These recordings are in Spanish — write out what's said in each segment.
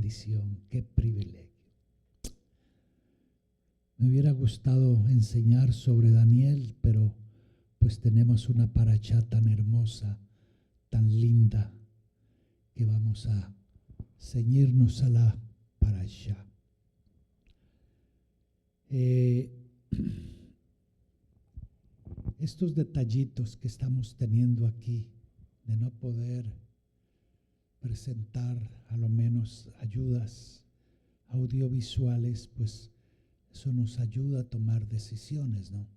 bendición, qué privilegio. Me hubiera gustado enseñar sobre Daniel, pero pues tenemos una parashá tan hermosa, tan linda, que vamos a ceñirnos a la parashá. Estos detallitos que estamos teniendo aquí, de no poder presentar a lo menos ayudas audiovisuales, pues eso nos ayuda a tomar decisiones, ¿no?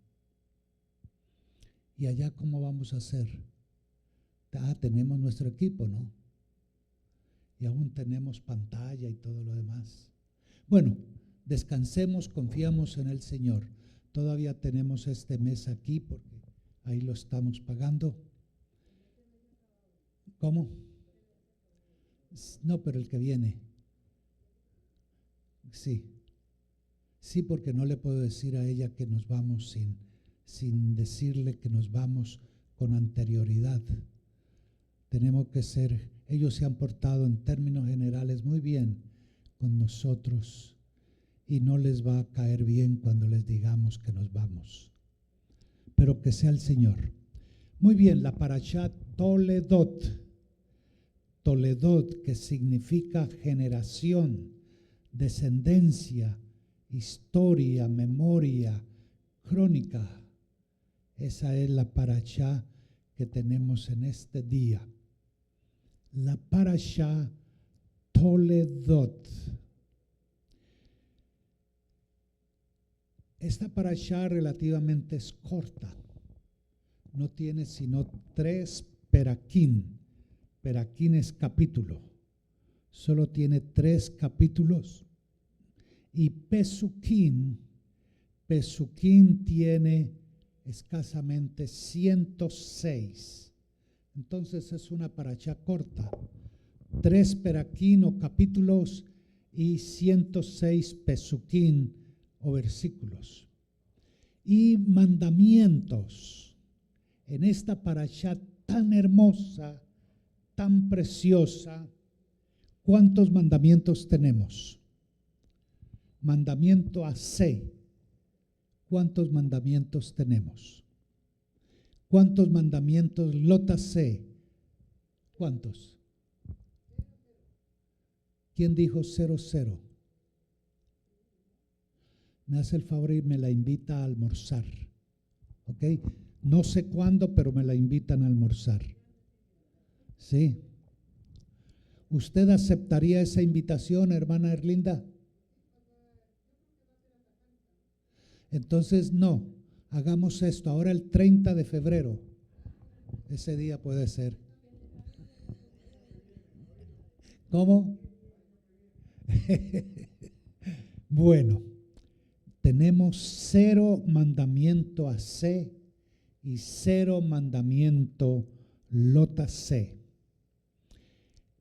¿Y allá cómo vamos a hacer? Tenemos nuestro equipo, ¿no? Y aún tenemos pantalla y todo lo demás. Bueno, descansemos, confiamos en el Señor. Todavía tenemos este mes aquí porque ahí lo estamos pagando. ¿Cómo? No, pero el que viene. Sí. Sí, porque no le puedo decir a ella que nos vamos sin decirle que nos vamos con anterioridad. Tenemos que ser, ellos se han portado en términos generales muy bien con nosotros y no les va a caer bien cuando les digamos que nos vamos. Pero que sea el Señor. Muy bien, la parashá Toledot. Toledot, que significa generación, descendencia, historia, memoria, crónica. Esa es la parashá que tenemos en este día. La parashá Toledot. Esta parashá relativamente es corta. No tiene sino 3 peraquín. Peraquín es capítulo. Solo tiene 3 capítulos. Y pesuquín tiene escasamente 106. Entonces es una parashá corta. 3 peraquín o capítulos y 106 pesuquín o versículos. Y mandamientos. En esta parashá tan hermosa, tan preciosa, ¿cuántos mandamientos tenemos? Mandamiento AC. ¿Cuántos mandamientos tenemos? ¿Cuántos mandamientos Lota C? ¿Cuántos? ¿Quién dijo 00? Me hace el favor y me la invita a almorzar. ¿Ok? No sé cuándo, pero me la invitan a almorzar. ¿Sí? ¿Usted aceptaría esa invitación, hermana Erlinda? Entonces, no, hagamos esto. Ahora el 30 de febrero. Ese día puede ser. ¿Cómo? Bueno, tenemos 0 mandamiento AC y 0 mandamiento Lota C.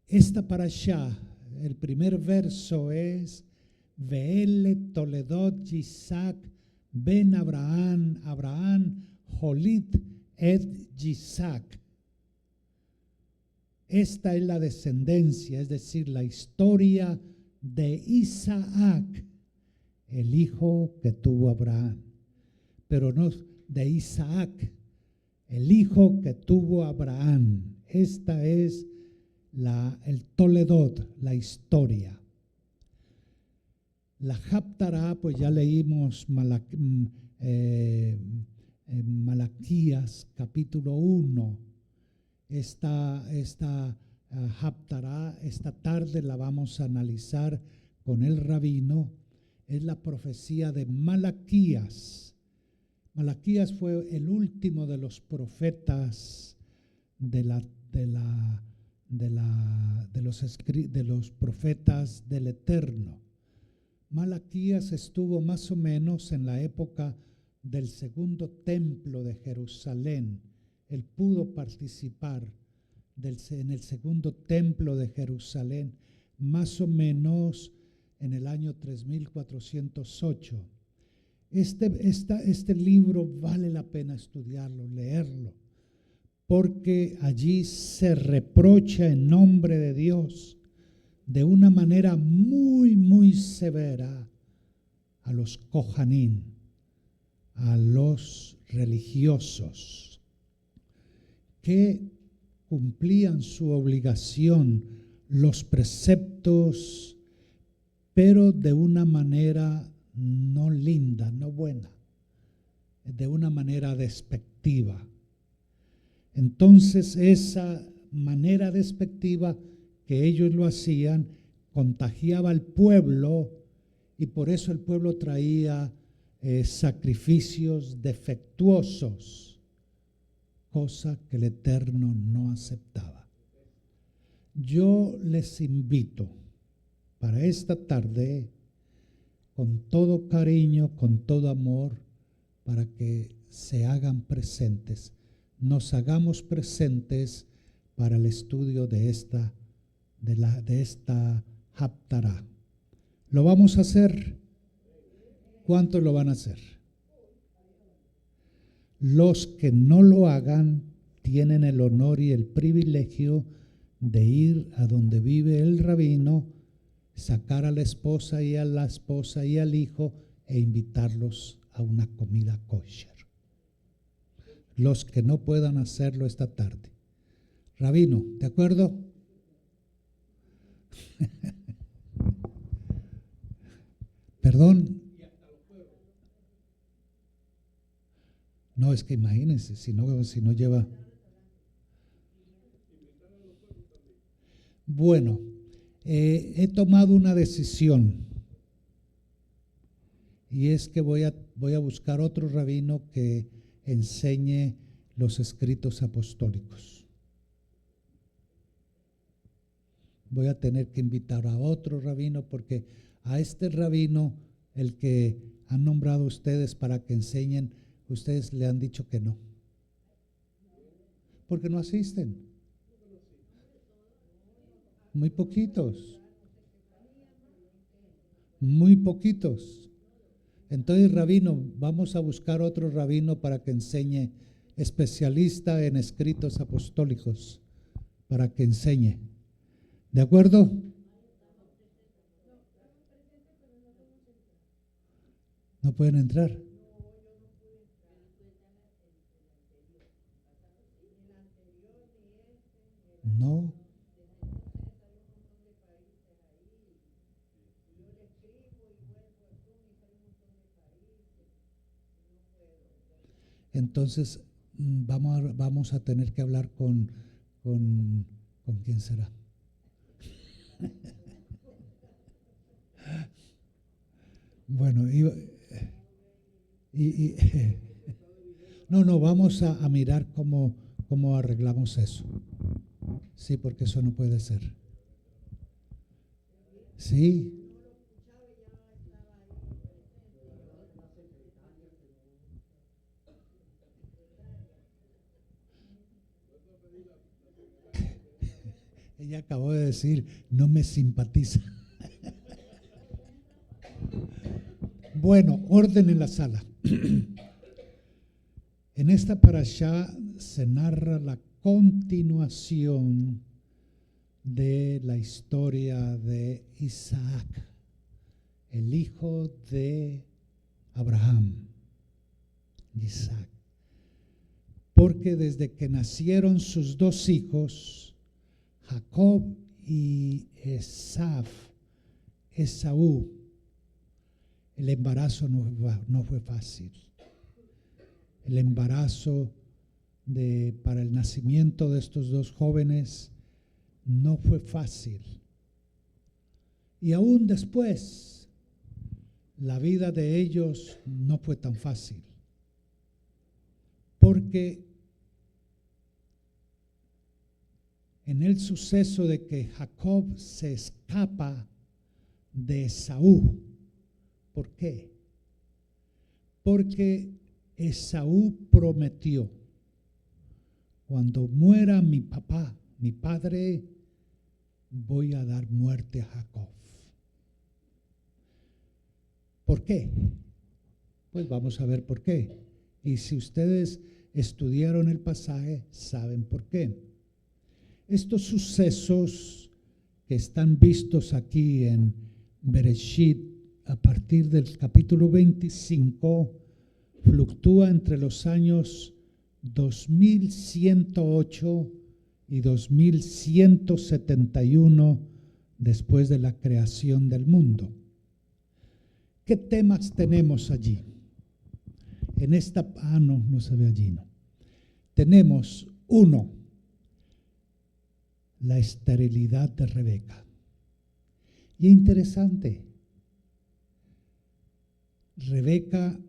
Esta parashá, el primer verso es Ve'ele Toledot Yitzhak ben Abraham Jolit et Yitzhak. Esta es la descendencia, es decir, la historia de Isaac, el hijo que tuvo Abraham, pero no de Isaac, el hijo que tuvo Abraham. Esta es el Toledot, la historia. La Haftará, pues ya leímos Malaquías capítulo 1. Esta Haftará, esta tarde la vamos a analizar con el rabino. Es la profecía de Malaquías. Malaquías fue el último de los profetas de los profetas del Eterno. Malaquías estuvo más o menos en la época del segundo templo de Jerusalén. Él pudo participar en el segundo templo de Jerusalén, más o menos en el año 3408. Este libro vale la pena estudiarlo, leerlo, porque allí se reprocha en nombre de Dios de una manera muy, muy severa a los Kohanim, a los religiosos que cumplían su obligación, los preceptos, pero de una manera no linda, no buena, de una manera despectiva. Entonces esa manera despectiva que ellos lo hacían contagiaba al pueblo, y por eso el pueblo traía sacrificios defectuosos, cosa que el Eterno no aceptaba. Yo les invito para esta tarde, con todo cariño, con todo amor, para que se hagan presentes, nos hagamos presentes para el estudio de esta Haftará. ¿Lo vamos a hacer? ¿Cuántos lo van a hacer? Los que no lo hagan tienen el honor y el privilegio de ir a donde vive el rabino, sacar a la esposa y al hijo e invitarlos a una comida kosher. Los que no puedan hacerlo esta tarde. Rabino, ¿de acuerdo? Perdón. No, es que imagínense, si no lleva. Bueno, he tomado una decisión, y es que voy a buscar otro rabino que enseñe los escritos apostólicos. Voy a tener que invitar a otro rabino, porque a este rabino, el que han nombrado ustedes para que enseñen, ustedes le han dicho que no, porque no asisten. Muy poquitos. Muy poquitos. Entonces, rabino, vamos a buscar otro rabino para que enseñe, especialista en escritos apostólicos, para que enseñe. ¿De acuerdo? ¿No pueden entrar? No. Entonces, vamos a tener que hablar con ¿quién será? Bueno, no, vamos a mirar cómo arreglamos eso. Sí, porque eso no puede ser. Sí. Ella acabó de decir, no me simpatiza. Bueno, orden en la sala. En esta parashá se narra la continuación de la historia de Isaac, el hijo de Abraham, Isaac. Porque desde que nacieron sus dos hijos, Jacob y Esaú, el embarazo no fue fácil. El embarazo para el nacimiento de estos dos jóvenes no fue fácil. Y aún después, la vida de ellos no fue tan fácil. Porque en el suceso de que Jacob se escapa de Esaú. ¿Por qué? Porque Esaú prometió, cuando muera mi papá, mi padre, voy a dar muerte a Jacob. ¿Por qué? Pues vamos a ver por qué. Y si ustedes estudiaron el pasaje, saben por qué. Estos sucesos que están vistos aquí en Bereshit a partir del capítulo 25 fluctúa entre los años 2108 y 2171 después de la creación del mundo. ¿Qué temas tenemos allí? En esta, no se ve allí, no. Tenemos uno, la esterilidad de Rebeca. Y interesante, Rebeca,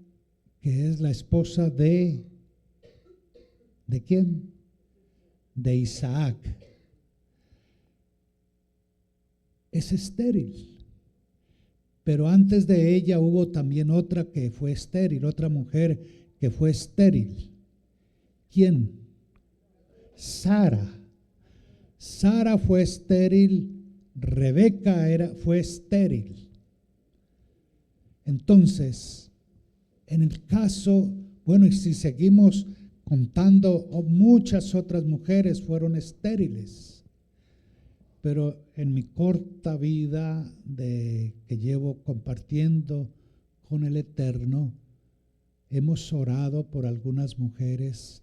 que es la esposa ¿de quién? De Isaac. Es estéril. Pero antes de ella hubo también otra que fue estéril, otra mujer que fue estéril. ¿Quién? Sara. Sara fue estéril, Rebeca fue estéril. Entonces, en el caso, bueno, y si seguimos contando, muchas otras mujeres fueron estériles. Pero en mi corta vida que llevo compartiendo con el Eterno, hemos orado por algunas mujeres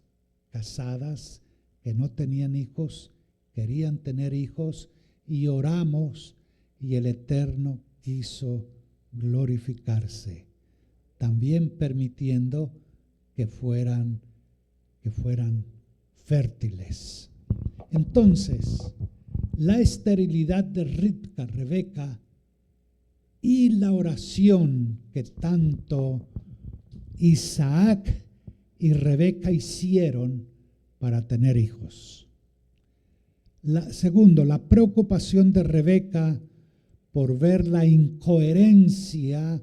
casadas que no tenían hijos, querían tener hijos, y oramos, y el Eterno quiso glorificarse, también permitiendo que fueran fértiles. Entonces, la esterilidad de Rebeca y la oración que tanto Isaac y Rebeca hicieron para tener hijos. Segundo, la preocupación de Rebeca por ver la incoherencia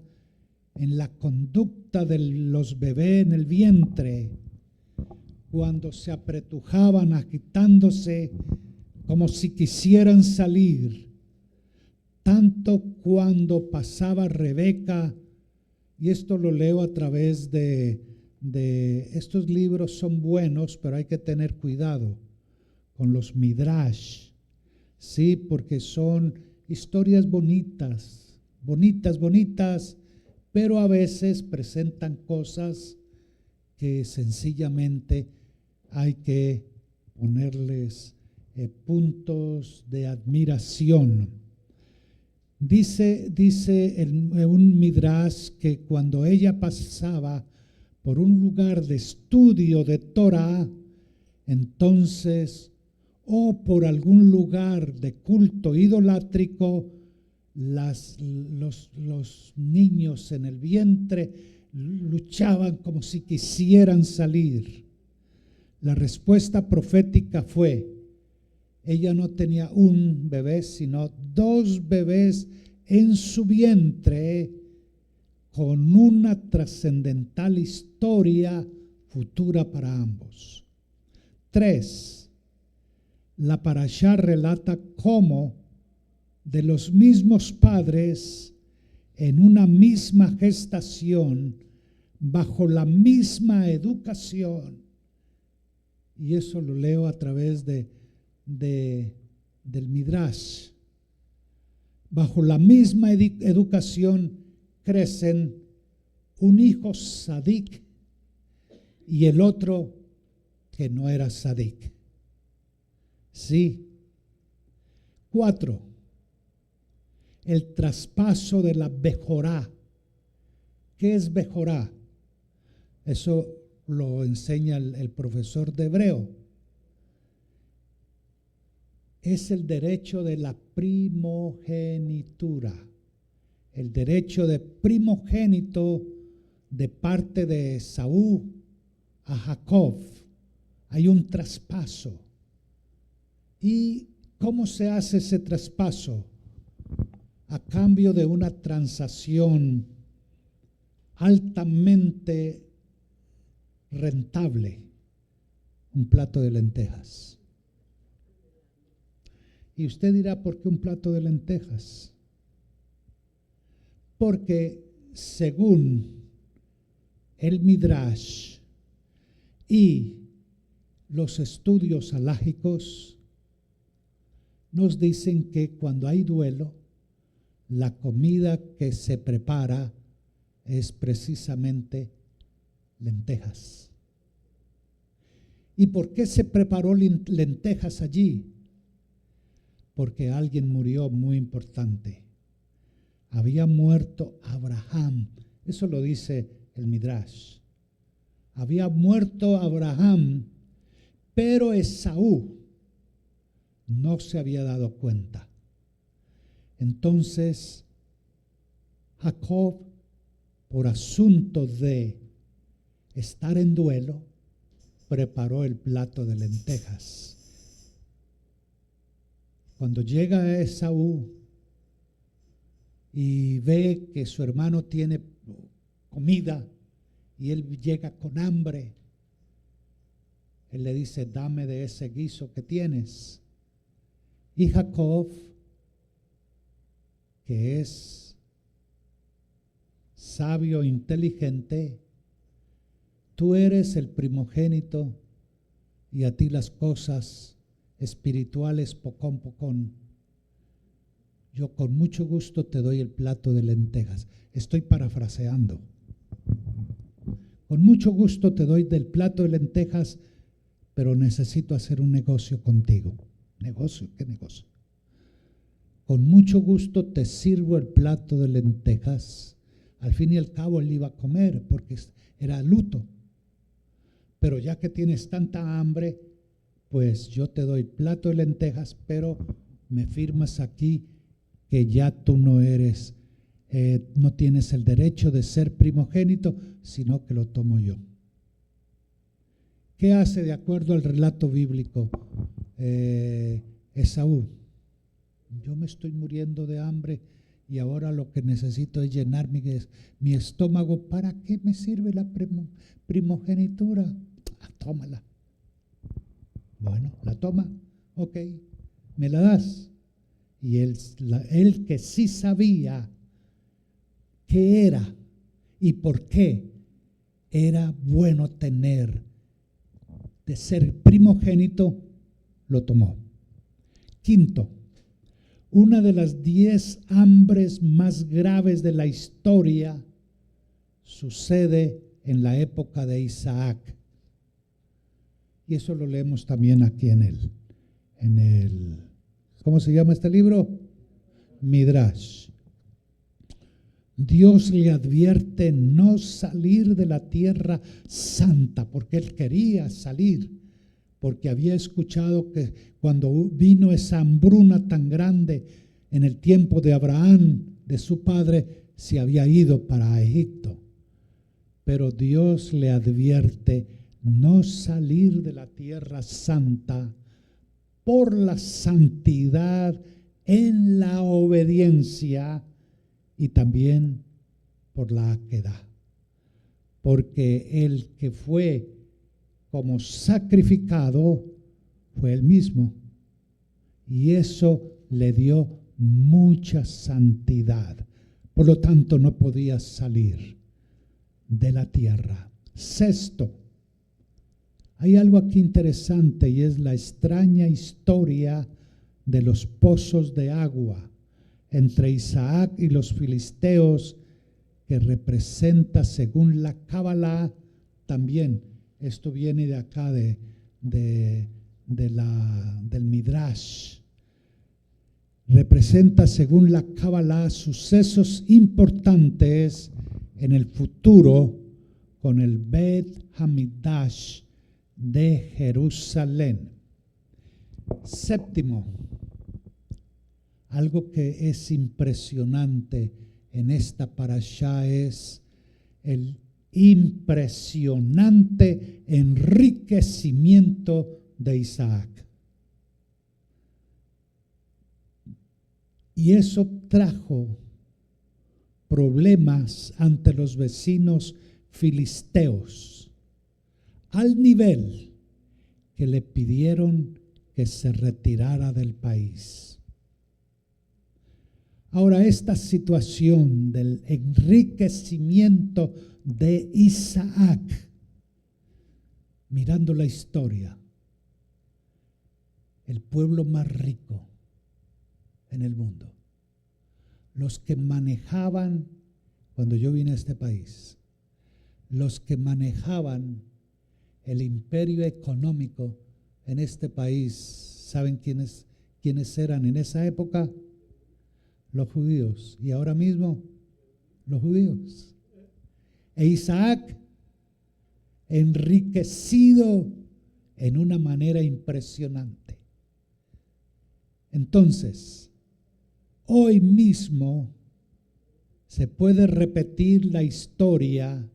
en la conducta de los bebés en el vientre, cuando se apretujaban agitándose como si quisieran salir, tanto cuando pasaba Rebeca, y esto lo leo a través de estos libros, son buenos, pero hay que tener cuidado con los midrash, sí, porque son historias bonitas, pero a veces presentan cosas que sencillamente hay que ponerles puntos de admiración. Dice un midrash que cuando ella pasaba por un lugar de estudio de Torah, entonces, o por algún lugar de culto idolátrico, los niños en el vientre luchaban como si quisieran salir. La respuesta profética fue: ella no tenía un bebé, sino 2 bebés en su vientre, con una trascendental historia futura para ambos. 3. La parashá relata cómo de los mismos padres, en una misma gestación, bajo la misma educación, y eso lo leo a través del Midrash, bajo la misma educación crecen un hijo sadik y el otro que no era sadik. Sí. 4. El traspaso de la Bejorá. ¿Qué es Bejorá? Eso lo enseña el profesor de hebreo. Es el derecho de la primogenitura, el derecho de primogénito de parte de Esaú a Jacob. Hay un traspaso. ¿Y cómo se hace ese traspaso? A cambio de una transacción altamente rentable, un plato de lentejas. Y usted dirá, ¿por qué un plato de lentejas? Porque según el Midrash y los estudios halágicos, nos dicen que cuando hay duelo, la comida que se prepara es precisamente lentejas. ¿Y por qué se preparó lentejas allí? Porque alguien murió muy importante. Había muerto Abraham. Eso lo dice el Midrash. Había muerto Abraham, pero Esaú no se había dado cuenta. Entonces, Jacob, por asunto de estar en duelo, preparó el plato de lentejas. Cuando llega Esaú y ve que su hermano tiene comida y él llega con hambre, él le dice: dame de ese guiso que tienes. Y Jacob, que es sabio e inteligente, tú eres el primogénito y a ti las cosas espirituales pocón pocón. Yo con mucho gusto te doy el plato de lentejas. Estoy parafraseando. Con mucho gusto te doy del plato de lentejas, pero necesito hacer un negocio contigo. ¿Negocio? ¿Qué negocio? Con mucho gusto te sirvo el plato de lentejas. Al fin y al cabo él iba a comer porque era luto. Pero ya que tienes tanta hambre, pues yo te doy plato de lentejas, pero me firmas aquí que ya tú no eres, no tienes el derecho de ser primogénito, sino que lo tomo yo. ¿Qué hace de acuerdo al relato bíblico Esaú? Yo me estoy muriendo de hambre y ahora lo que necesito es llenar mi estómago. ¿Para qué me sirve la primogenitura? Tómala. Bueno, la toma. Ok, me la das. Y él que sí sabía qué era y por qué era bueno tener de ser primogénito, lo tomó. Quinto, una de las 10 hambres más graves de la historia sucede en la época de Isaac. Y eso lo leemos también aquí en el ¿cómo se llama este libro? Midrash. Dios le advierte no salir de la tierra santa, porque él quería salir, porque había escuchado que cuando vino esa hambruna tan grande en el tiempo de Abraham, de su padre, se había ido para Egipto. Pero Dios le advierte no salir de la tierra santa por la santidad en la obediencia y también por la aquedad. Porque el que fue como sacrificado fue él mismo. Y eso le dio mucha santidad. Por lo tanto, no podía salir de la tierra. Sexto, hay algo aquí interesante y es la extraña historia de los pozos de agua entre Isaac y los filisteos, que representa según la Cábala también. Esto viene de acá del Midrash. Representa según la Cábala sucesos importantes en el futuro con el Bet Hamikdash de Jerusalén. Séptimo, algo que es impresionante en esta parashá es el impresionante enriquecimiento de Isaac. Y eso trajo problemas ante los vecinos filisteos, al nivel que le pidieron que se retirara del país. Ahora, esta situación del enriquecimiento de Isaac, mirando la historia, el pueblo más rico, en el mundo. Los que manejaban, cuando yo vine a este país, los que manejaban el imperio económico en este país, ¿saben quiénes eran en esa época? Los judíos. Y ahora mismo, los judíos. E Isaac, enriquecido en una manera impresionante. Entonces, hoy mismo se puede repetir la historia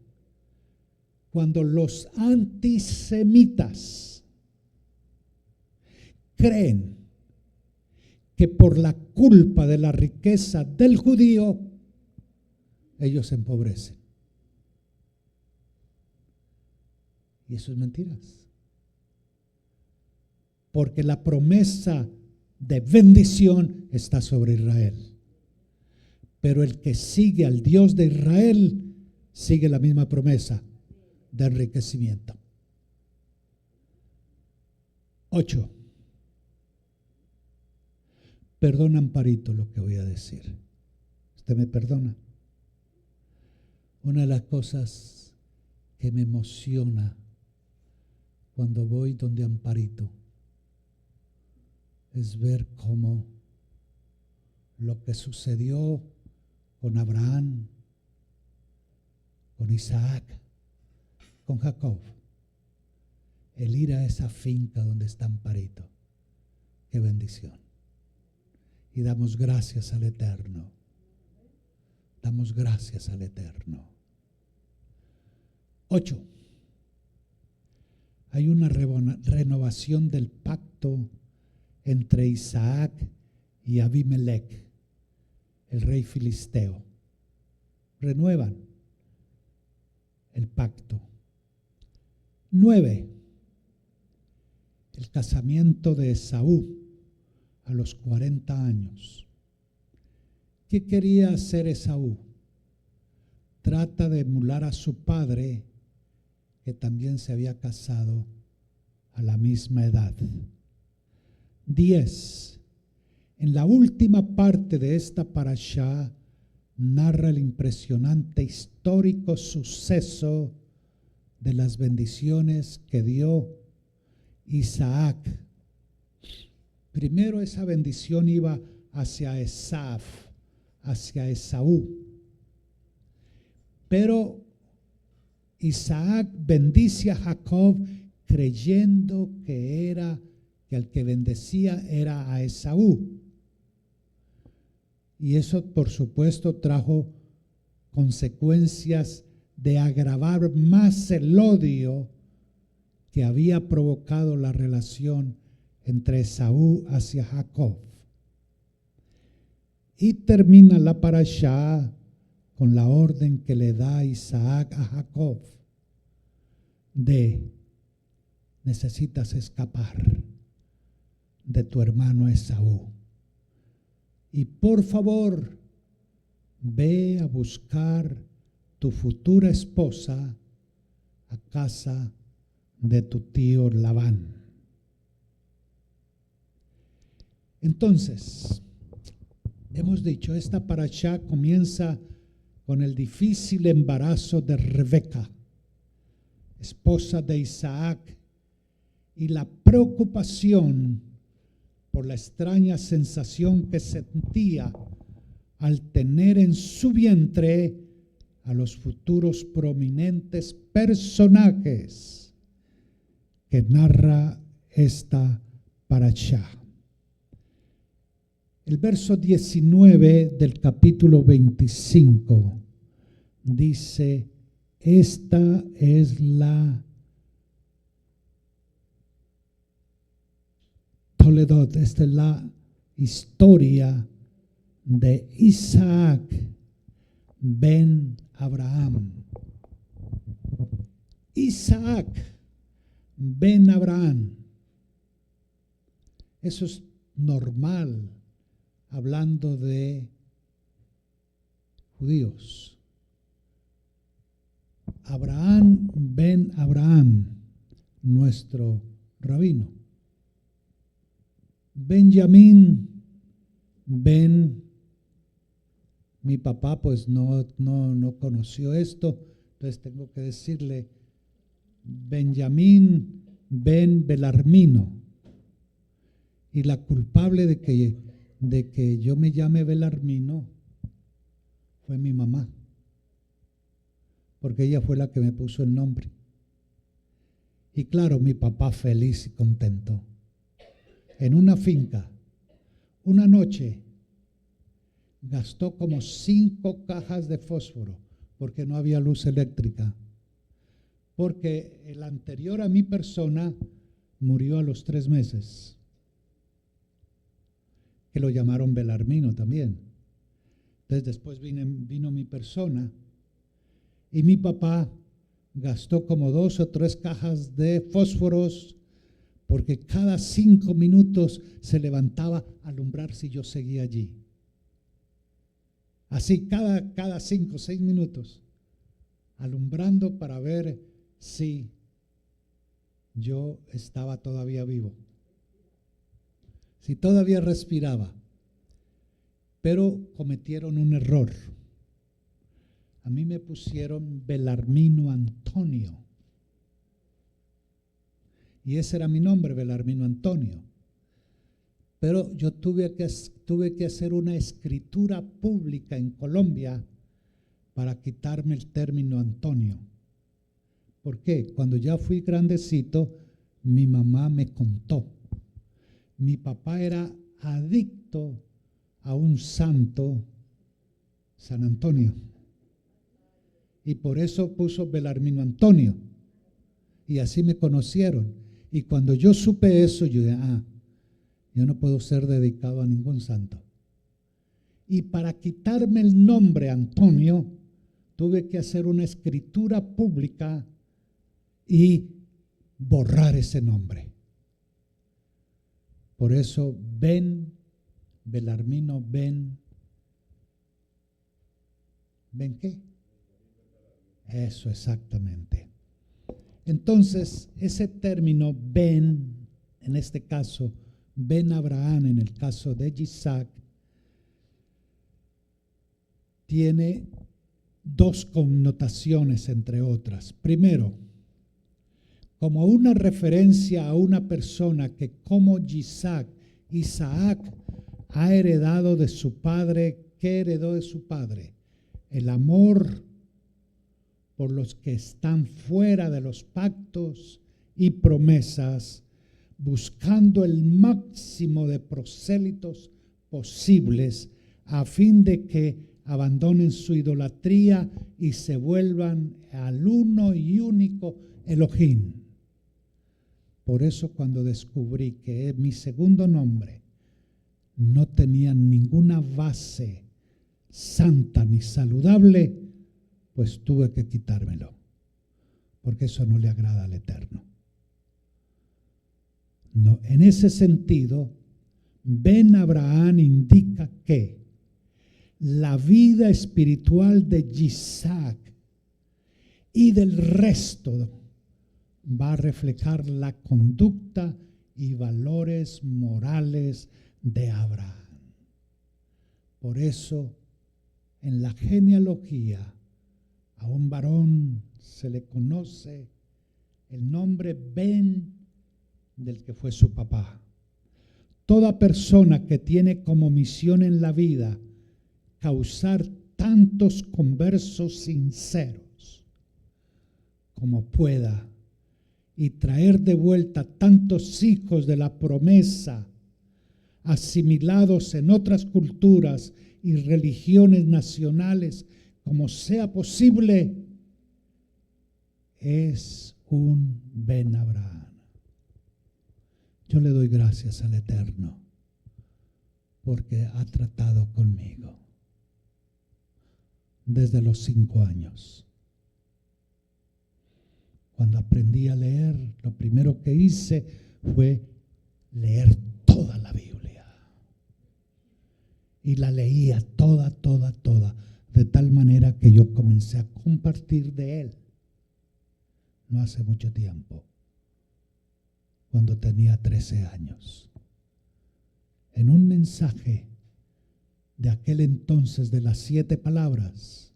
cuando los antisemitas creen que por la culpa de la riqueza del judío, ellos se empobrecen. Y eso es mentiras. Porque la promesa de bendición está sobre Israel. Pero el que sigue al Dios de Israel sigue la misma promesa de enriquecimiento. 8. Perdona, Amparito, lo que voy a decir. ¿Usted me perdona? Una de las cosas que me emociona cuando voy donde Amparito es ver cómo lo que sucedió con Abraham, con Isaac, con Jacob, el ir a esa finca donde está Amparito. Qué bendición. Y damos gracias al Eterno. Damos gracias al Eterno. 8. Hay una renovación del pacto entre Isaac y Abimelech, el rey filisteo. Renuevan el pacto. 9. El casamiento de Esaú a los 40 años. ¿Qué quería hacer Esaú? Trata de emular a su padre, que también se había casado a la misma edad. 10. En la última parte de esta parashá narra el impresionante histórico suceso de las bendiciones que dio Isaac. Primero esa bendición iba hacia Esaf, hacia Esaú. Pero Isaac bendice a Jacob creyendo que al que bendecía era a Esaú. Y eso, por supuesto, trajo consecuencias de agravar más el odio que había provocado la relación entre Esaú hacia Jacob. Y termina la parashá con la orden que le da Isaac a Jacob de: necesitas escapar de tu hermano Esaú. Y por favor, ve a buscar tu futura esposa a casa de tu tío Labán. Entonces, hemos dicho, esta parashá comienza con el difícil embarazo de Rebeca, esposa de Isaac, y la preocupación por la extraña sensación que sentía al tener en su vientre a los futuros prominentes personajes que narra esta parashá. El verso 19 del capítulo 25 dice: esta es la Toledot, esta es la historia de Isaac ben Abraham. Isaac ben Abraham. Eso es normal hablando de judíos. Abraham ben Abraham, nuestro rabino. Benjamín Ben, mi papá pues no conoció esto, entonces tengo que decirle Benjamín Ben Belarmino. Y la culpable de que yo me llame Belarmino fue mi mamá, porque ella fue la que me puso el nombre. Y claro, mi papá feliz y contento. En una finca, una noche, gastó como 5 cajas de fósforo porque no había luz eléctrica. Porque el anterior a mi persona murió a los 3 meses, que lo llamaron Belarmino también. Entonces después vino mi persona y mi papá gastó como 2 o 3 cajas de fósforos porque cada 5 minutos se levantaba a alumbrar si yo seguía allí. Así cada 5 o 6 minutos, alumbrando para ver si yo estaba todavía vivo, si todavía respiraba. Pero cometieron un error. A mí me pusieron Belarmino Antonio. Y ese era mi nombre, Belarmino Antonio. Pero yo tuve que hacer una escritura pública en Colombia para quitarme el término Antonio. ¿Por qué? Cuando ya fui grandecito, mi mamá me contó. Mi papá era adicto a un santo, San Antonio. Y por eso puso Belarmino Antonio. Y así me conocieron. Y cuando yo supe eso, yo dije, yo no puedo ser dedicado a ningún santo. Y para quitarme el nombre Antonio, tuve que hacer una escritura pública y borrar ese nombre. Por eso, Belarmino, ¿Ben qué? Eso exactamente. Entonces, ese término Ben, en este caso, Ben Abraham, en el caso de Isaac, tiene 2 connotaciones, entre otras. Primero, como una referencia a una persona que como Isaac ha heredado de su padre. ¿Qué heredó de su padre? El amor por los que están fuera de los pactos y promesas, buscando el máximo de prosélitos posibles a fin de que abandonen su idolatría y se vuelvan al uno y único Elohim. Por eso cuando descubrí que mi segundo nombre no tenía ninguna base santa ni saludable, pues tuve que quitármelo, porque eso no le agrada al Eterno. No, en ese sentido, Ben Abraham indica que la vida espiritual de Isaac y del resto va a reflejar la conducta y valores morales de Abraham. Por eso, en la genealogía, a un varón se le conoce el nombre Ben del que fue su papá. Toda persona que tiene como misión en la vida causar tantos conversos sinceros como pueda y traer de vuelta tantos hijos de la promesa asimilados en otras culturas y religiones nacionales como sea posible, es un Ben Abraham. Yo le doy gracias al Eterno porque ha tratado conmigo desde los 5 años. Cuando aprendí a leer, lo primero que hice fue leer toda la Biblia. Y la leía toda, de tal manera que yo comencé a compartir de él. No hace mucho tiempo, cuando tenía 13 años. En un mensaje de aquel entonces, de las 7 palabras,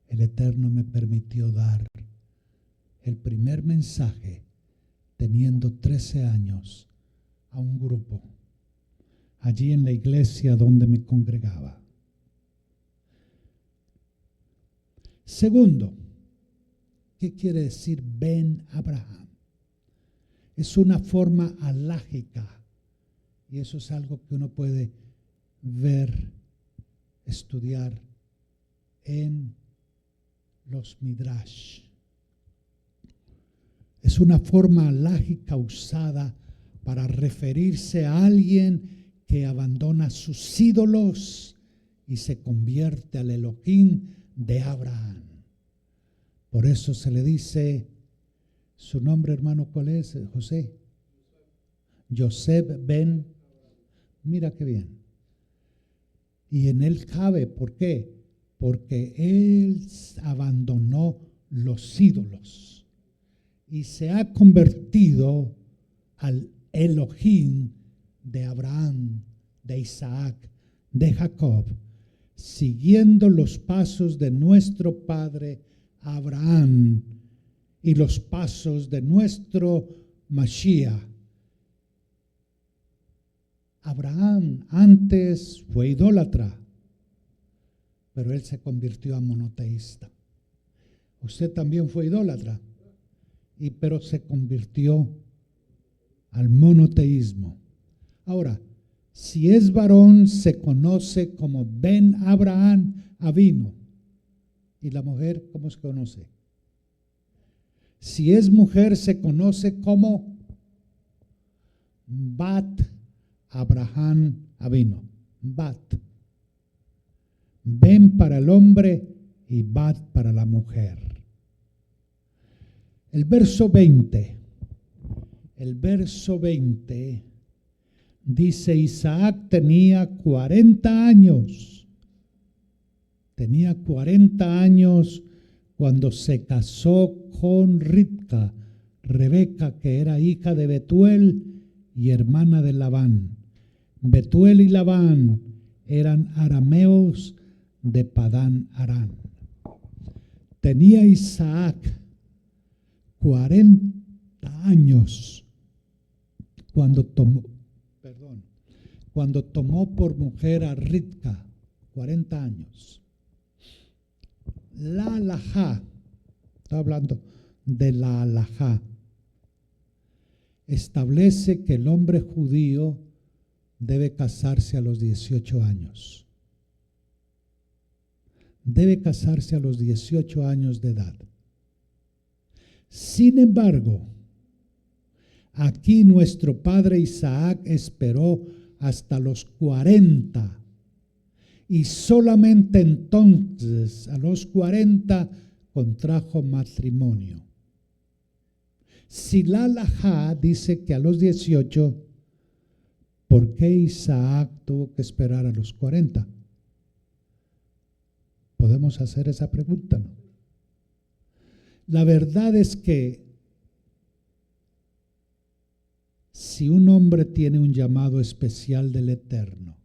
el Eterno me permitió dar el primer mensaje teniendo 13 años a un grupo allí en la iglesia donde me congregaba. Segundo, ¿qué quiere decir Ben Abraham? Es una forma alágica y eso es algo que uno puede ver, estudiar en los Midrash. Es una forma alágica usada para referirse a alguien que abandona sus ídolos y se convierte al Elohim de Abraham. Por eso se le dice, su nombre, hermano, ¿cuál es? José. Yosef ben, mira qué bien. Y en él cabe, ¿por qué? Porque él abandonó los ídolos y se ha convertido al Elohim de Abraham, de Isaac, de Jacob, siguiendo los pasos de nuestro padre Abraham y los pasos de nuestro Mashiach. Abraham antes fue idólatra, pero él se convirtió a monoteísta. Usted también fue idólatra, pero se convirtió al monoteísmo. Ahora, si es varón, se conoce como Ben Abraham Avino. ¿Y la mujer cómo se conoce? Si es mujer, se conoce como Bat Abraham Avino. Bat. Ben para el hombre y Bat para la mujer. El verso 20. El verso 20 dice, Isaac tenía 40 años. Tenía 40 años cuando se casó con Ribca, Rebeca, que era hija de Betuel y hermana de Labán. Betuel y Labán eran arameos de Padán Aram. Tenía Isaac 40 años cuando tomó por mujer a Ribca, 40 años. La halajá, está hablando de la halajá, establece que el hombre judío debe casarse a los 18 años. Debe casarse a los 18 años de edad. Sin embargo, aquí nuestro padre Isaac esperó hasta los 40 y solamente entonces a los 40 contrajo matrimonio. Si la halajá dice que a los 18, ¿por qué Isaac tuvo que esperar a los 40? Podemos hacer esa pregunta, ¿no? La verdad es que si un hombre tiene un llamado especial del Eterno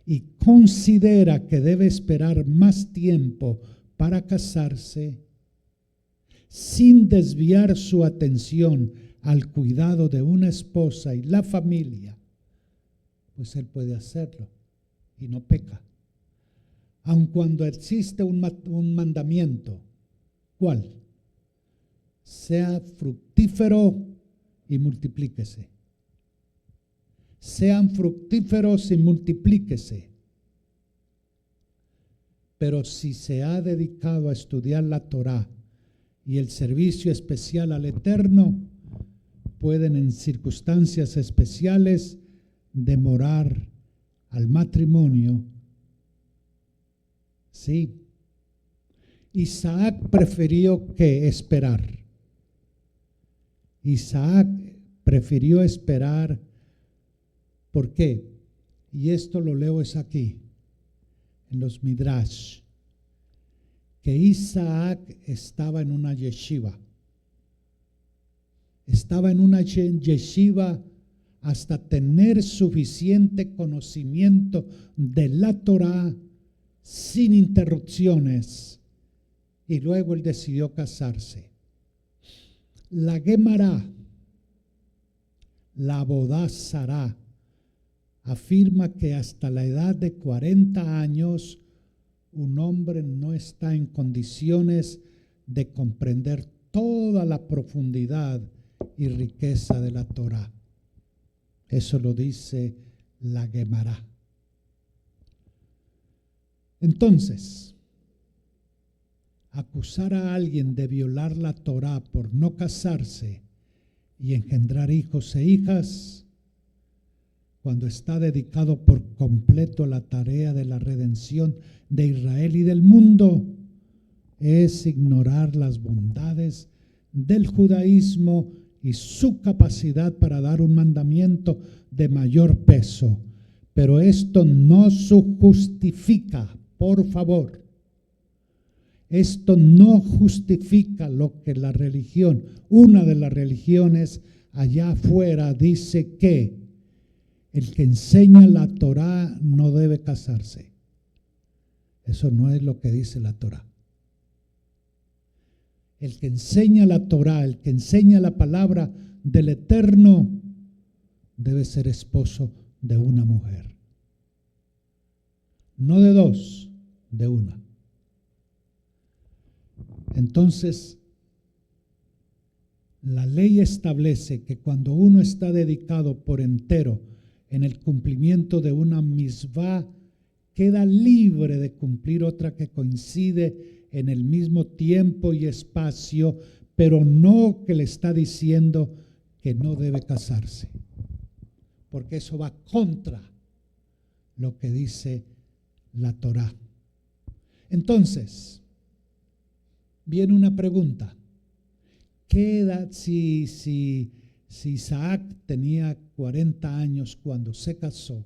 y considera que debe esperar más tiempo para casarse, sin desviar su atención al cuidado de una esposa y la familia, pues él puede hacerlo y no peca. Aun cuando existe un mandamiento, ¿cuál? Sea fructífero y multiplíquese. Sean fructíferos y multiplíquese. Pero si se ha dedicado a estudiar la Torá y el servicio especial al Eterno, pueden en circunstancias especiales demorar al matrimonio. Sí. Isaac prefirió que esperar. Isaac prefirió esperar. ¿Por qué? Y esto lo leo es aquí, en los Midrash, que Isaac estaba en una yeshiva. Estaba en una yeshiva hasta tener suficiente conocimiento de la Torá sin interrupciones, y luego él decidió casarse. La Gemara, la Abodá Zará, afirma que hasta la edad de 40 años un hombre no está en condiciones de comprender toda la profundidad y riqueza de la Torá. Eso lo dice la Gemara. Entonces, acusar a alguien de violar la Torá por no casarse y engendrar hijos e hijas, cuando está dedicado por completo a la tarea de la redención de Israel y del mundo, es ignorar las bondades del judaísmo y su capacidad para dar un mandamiento de mayor peso. Pero esto no justifica, por favor, esto no justifica lo que la religión, una de las religiones allá afuera, dice que el que enseña la Torá no debe casarse. Eso no es lo que dice la Torá. El que enseña la Torá, el que enseña la palabra del Eterno, debe ser esposo de una mujer. No de dos, de una. Entonces, la ley establece que cuando uno está dedicado por entero en el cumplimiento de una misvá, queda libre de cumplir otra que coincide en el mismo tiempo y espacio, pero no que le está diciendo que no debe casarse, porque eso va contra lo que dice la Torá. Entonces, viene una pregunta. ¿Qué edad, si Isaac tenía 40 años cuando se casó,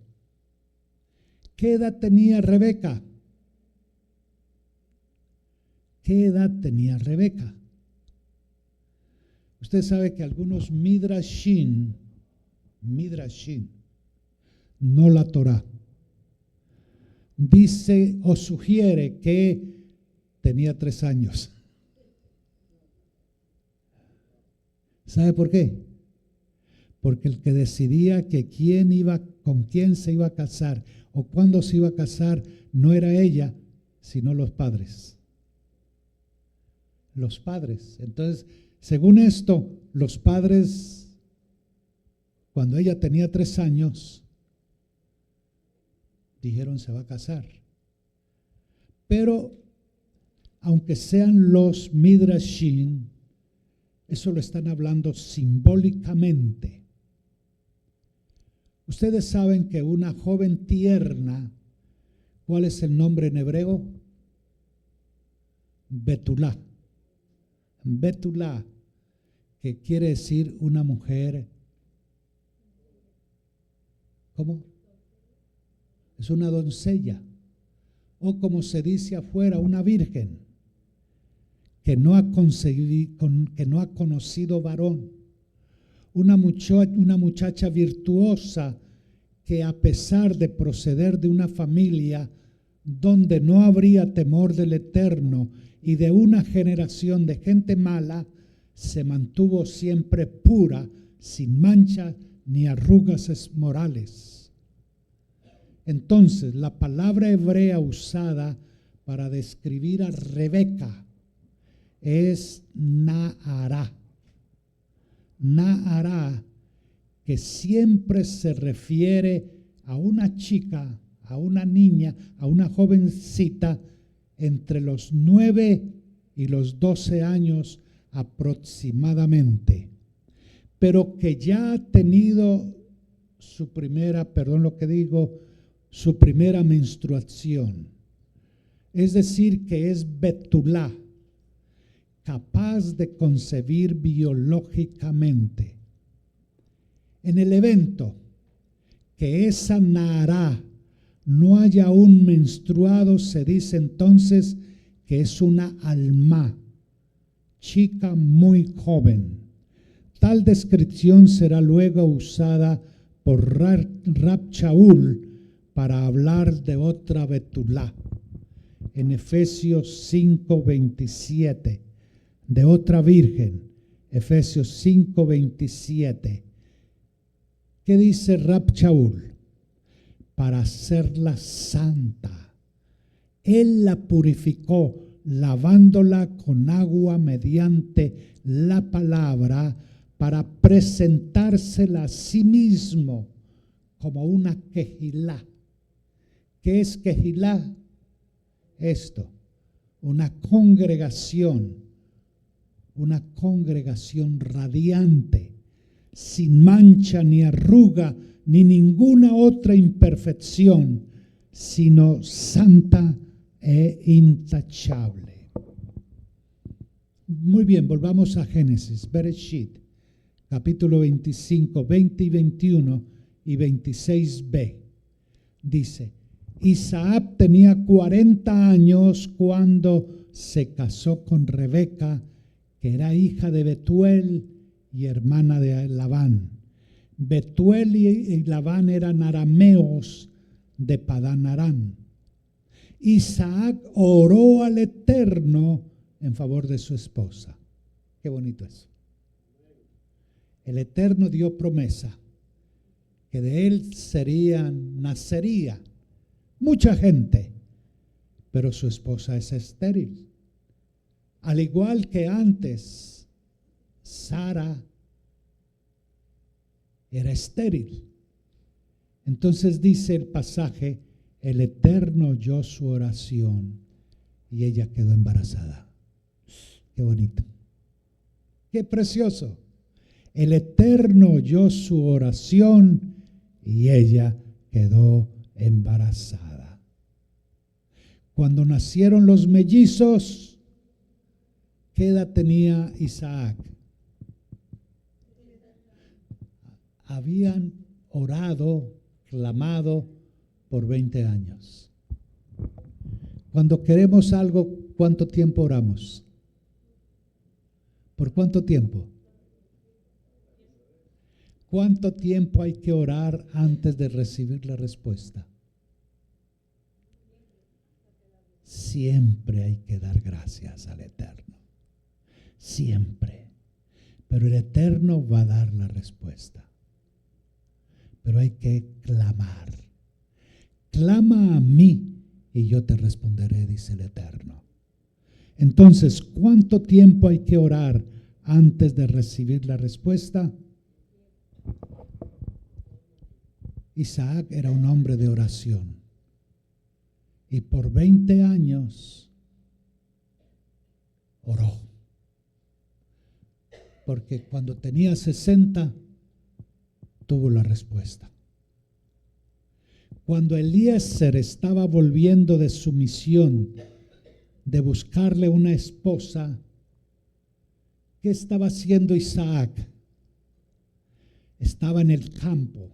qué edad tenía Rebeca? ¿Qué edad tenía Rebeca? Usted sabe que algunos midrashim, no la Torá, dice o sugiere que tenía 3 años. ¿Sabe por qué? Porque el que decidía que con quién se iba a casar o cuándo se iba a casar no era ella, sino los padres. Los padres. Entonces, según esto, los padres, cuando ella tenía 3 años, dijeron se va a casar. Pero, aunque sean los midrashim, eso lo están hablando simbólicamente. Ustedes saben que una joven tierna, ¿cuál es el nombre en hebreo? Betulá. Betulá, que quiere decir una mujer. ¿Cómo? Es una doncella. O como se dice afuera, una virgen que no ha conocido varón. Una muchacha virtuosa que, a pesar de proceder de una familia donde no habría temor del Eterno y de una generación de gente mala, se mantuvo siempre pura, sin mancha ni arrugas morales. Entonces, la palabra hebrea usada para describir a Rebeca es Nahará. Nahará, que siempre se refiere a una chica, a una niña, a una jovencita entre los 9 y los 12 años aproximadamente, pero que ya ha tenido su primera menstruación. Es decir, que es Betulá, capaz de concebir biológicamente. En el evento que esa Nahará no haya aún menstruado, se dice entonces que es una alma, chica muy joven. Tal descripción será luego usada por Rab Shaul para hablar de otra Betulá. En Efesios 5:27, de otra virgen, Efesios 5:27. ¿Qué dice Rab Shaul? Para hacerla santa. Él la purificó, lavándola con agua mediante la palabra, para presentársela a sí mismo como una quejilá. ¿Qué es quejilá? Esto, una congregación radiante, sin mancha ni arruga ni ninguna otra imperfección, sino santa e intachable. Muy bien, volvamos a Génesis, Bereshit, capítulo 25, 20 y 21 y 26b. Dice: Isaac tenía 40 años cuando se casó con Rebeca, que era hija de Betuel y hermana de Labán. Betuel y Labán eran arameos de Padán Aram. Isaac oró al Eterno en favor de su esposa. Qué bonito eso. El Eterno dio promesa que de él nacería mucha gente, pero su esposa es estéril. Al igual que antes, Sara era estéril. Entonces dice el pasaje: el Eterno oyó su oración y ella quedó embarazada. Qué bonito. Qué precioso. El Eterno oyó su oración y ella quedó embarazada. Cuando nacieron los mellizos, ¿qué edad tenía Isaac? Habían orado, clamado por 20 años. Cuando queremos algo, ¿cuánto tiempo oramos? ¿Por cuánto tiempo? ¿Cuánto tiempo hay que orar antes de recibir la respuesta? Siempre hay que dar gracias al Eterno. Siempre. Pero el Eterno va a dar la respuesta. Pero hay que clamar. Clama a mí y yo te responderé, dice el Eterno. Entonces, ¿cuánto tiempo hay que orar antes de recibir la respuesta? Isaac era un hombre de oración. Y por 20 años oró. Porque cuando tenía 60, tuvo la respuesta. Cuando Eliezer estaba volviendo de su misión de buscarle una esposa, ¿qué estaba haciendo Isaac? Estaba en el campo.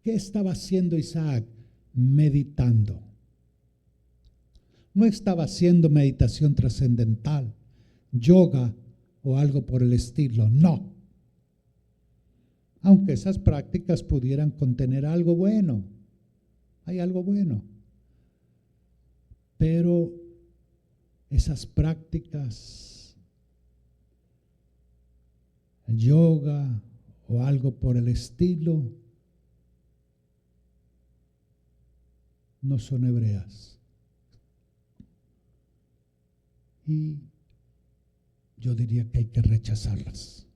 ¿Qué estaba haciendo Isaac? Meditando. No estaba haciendo meditación trascendental, yoga o algo por el estilo, no. Aunque esas prácticas pudieran contener algo bueno, hay algo bueno. Pero esas prácticas, yoga o algo por el estilo, no son hebreas. Y yo diría que hay que rechazarlas.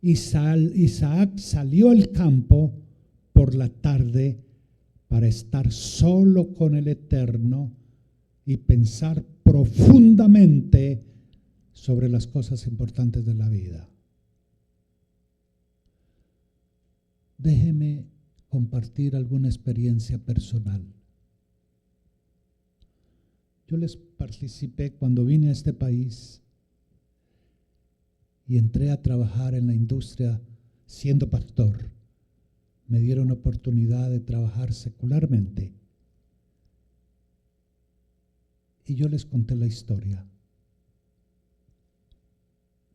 Isaac salió al campo por la tarde para estar solo con el Eterno y pensar profundamente sobre las cosas importantes de la vida. Déjeme compartir alguna experiencia personal. Yo les participé cuando vine a este país y entré a trabajar en la industria siendo pastor. Me dieron oportunidad de trabajar secularmente. Y yo les conté la historia.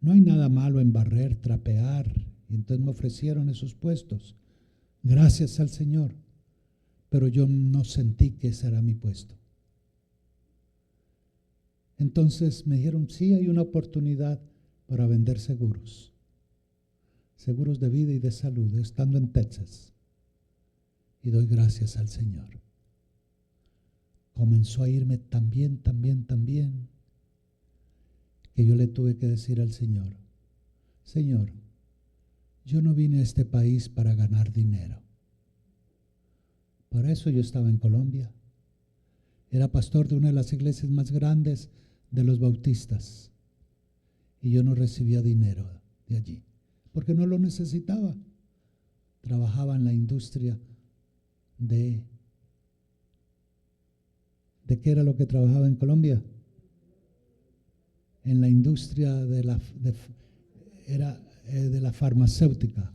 No hay nada malo en barrer, trapear Y entonces me ofrecieron esos puestos. Gracias al Señor. Pero yo no sentí que ese era mi puesto. Entonces me dijeron, sí, hay una oportunidad para vender seguros. Seguros de vida y de salud, estando en Texas. Y doy gracias al Señor. Comenzó a irme tan bien, que yo le tuve que decir al Señor, Señor, yo no vine a este país para ganar dinero. Para eso yo estaba en Colombia. Era pastor de una de las iglesias más grandes de los bautistas. Y yo no recibía dinero de allí, porque no lo necesitaba. Trabajaba en la industria ¿de qué era lo que trabajaba en Colombia? En la industria de la farmacéutica.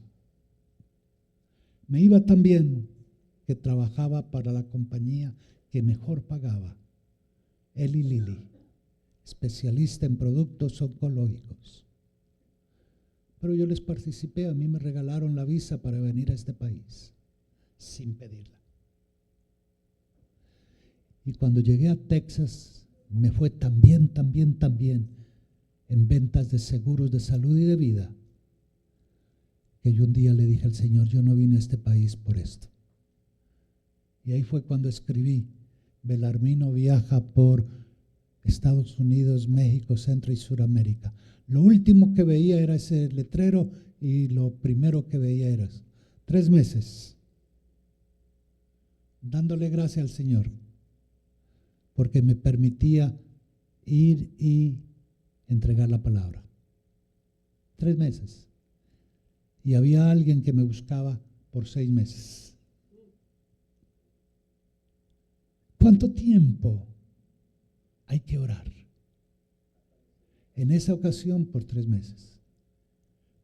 Me iba tan bien que trabajaba para la compañía que mejor pagaba, Eli Lilly, especialista en productos oncológicos. Pero yo les participé, a mí me regalaron la visa para venir a este país, sin pedirla. Y cuando llegué a Texas, me fue tan bien en ventas de seguros de salud y de vida, que yo un día le dije al Señor, yo no vine a este país por esto. Y ahí fue cuando escribí, Belarmino viaja por Estados Unidos, México, Centro y Suramérica. Lo último que veía era ese letrero y lo primero que veía era 3 meses, dándole gracias al Señor, porque me permitía ir y entregar la palabra. 3 meses. Y había alguien que me buscaba por 6 meses. ¿Cuánto tiempo hay que orar? En esa ocasión por 3 meses.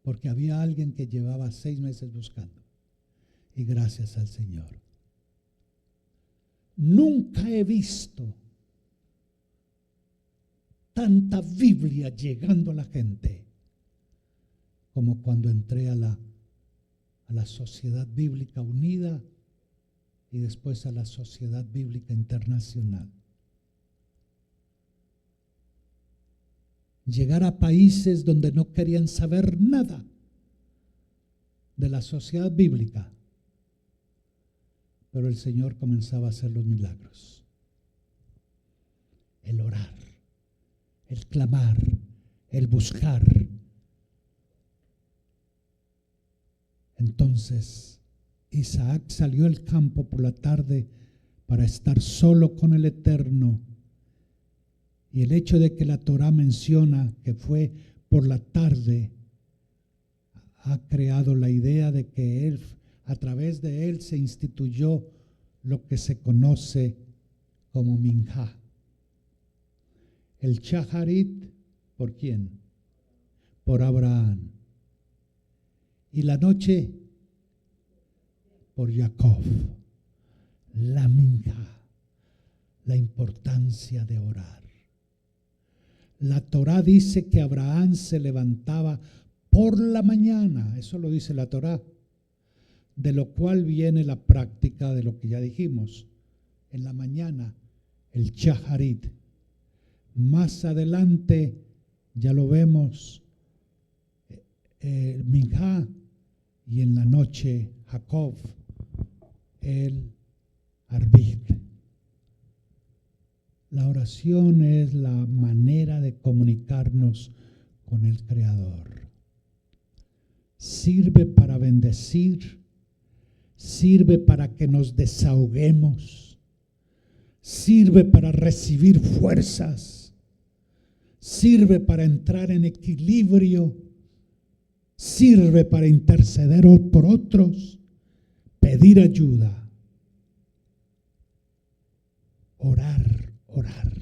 Porque había alguien que llevaba 6 meses buscando. Y gracias al Señor. Nunca he visto tanta Biblia llegando a la gente como cuando entré a la Sociedad Bíblica Unida y después a la Sociedad Bíblica Internacional. Llegar a países donde no querían saber nada de la sociedad bíblica, pero el Señor comenzaba a hacer los milagros. El orar, el clamar, el buscar. Entonces Isaac salió al campo por la tarde para estar solo con el Eterno. Y el hecho de que la Torá menciona que fue por la tarde ha creado la idea de que él, a través de él se instituyó lo que se conoce como minjá. El shaharit, ¿por quién? Por Abraham. Y la noche, por Jacob. La minjá, la importancia de orar. La Torá dice que Abraham se levantaba por la mañana, eso lo dice la Torá, de lo cual viene la práctica de lo que ya dijimos. En la mañana, el shaharit. Más adelante, ya lo vemos, el minjá, y en la noche, Jacob, el arbit. La oración es la manera de comunicarnos con el Creador. Sirve para bendecir, sirve para que nos desahoguemos, sirve para recibir fuerzas, sirve para entrar en equilibrio, sirve para interceder por otros, pedir ayuda, orar, orar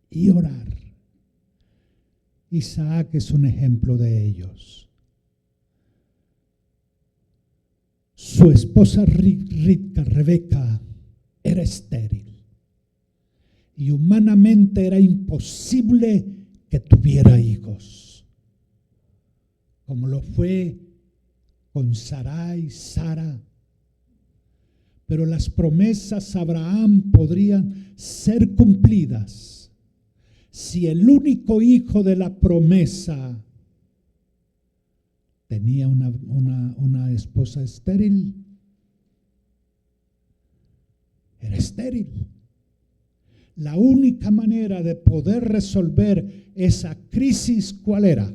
y orar. Isaac es un ejemplo de ellos. Su esposa rica, Rebeca, era estéril y humanamente era imposible que tuviera hijos, como lo fue con Sarai, Sara. Pero las promesas a Abraham podrían ser cumplidas si el único hijo de la promesa tenía una esposa estéril. Era estéril. La única manera de poder resolver esa crisis, ¿cuál era?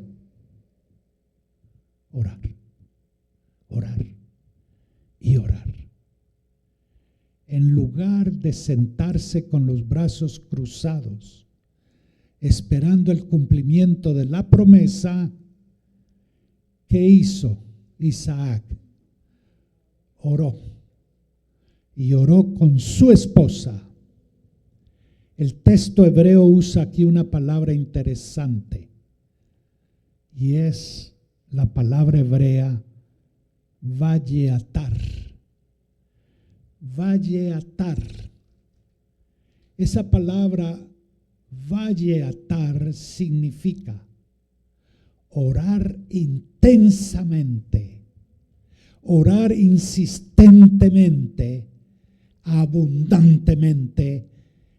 Orar, orar y orar. En lugar de sentarse con los brazos cruzados, esperando el cumplimiento de la promesa, ¿qué hizo Isaac? Oró. Y oró con su esposa. El texto hebreo usa aquí una palabra interesante. Y es la palabra hebrea valleatar. Valleatar. Esa palabra valleatar significa orar intensamente, orar insistentemente, abundantemente,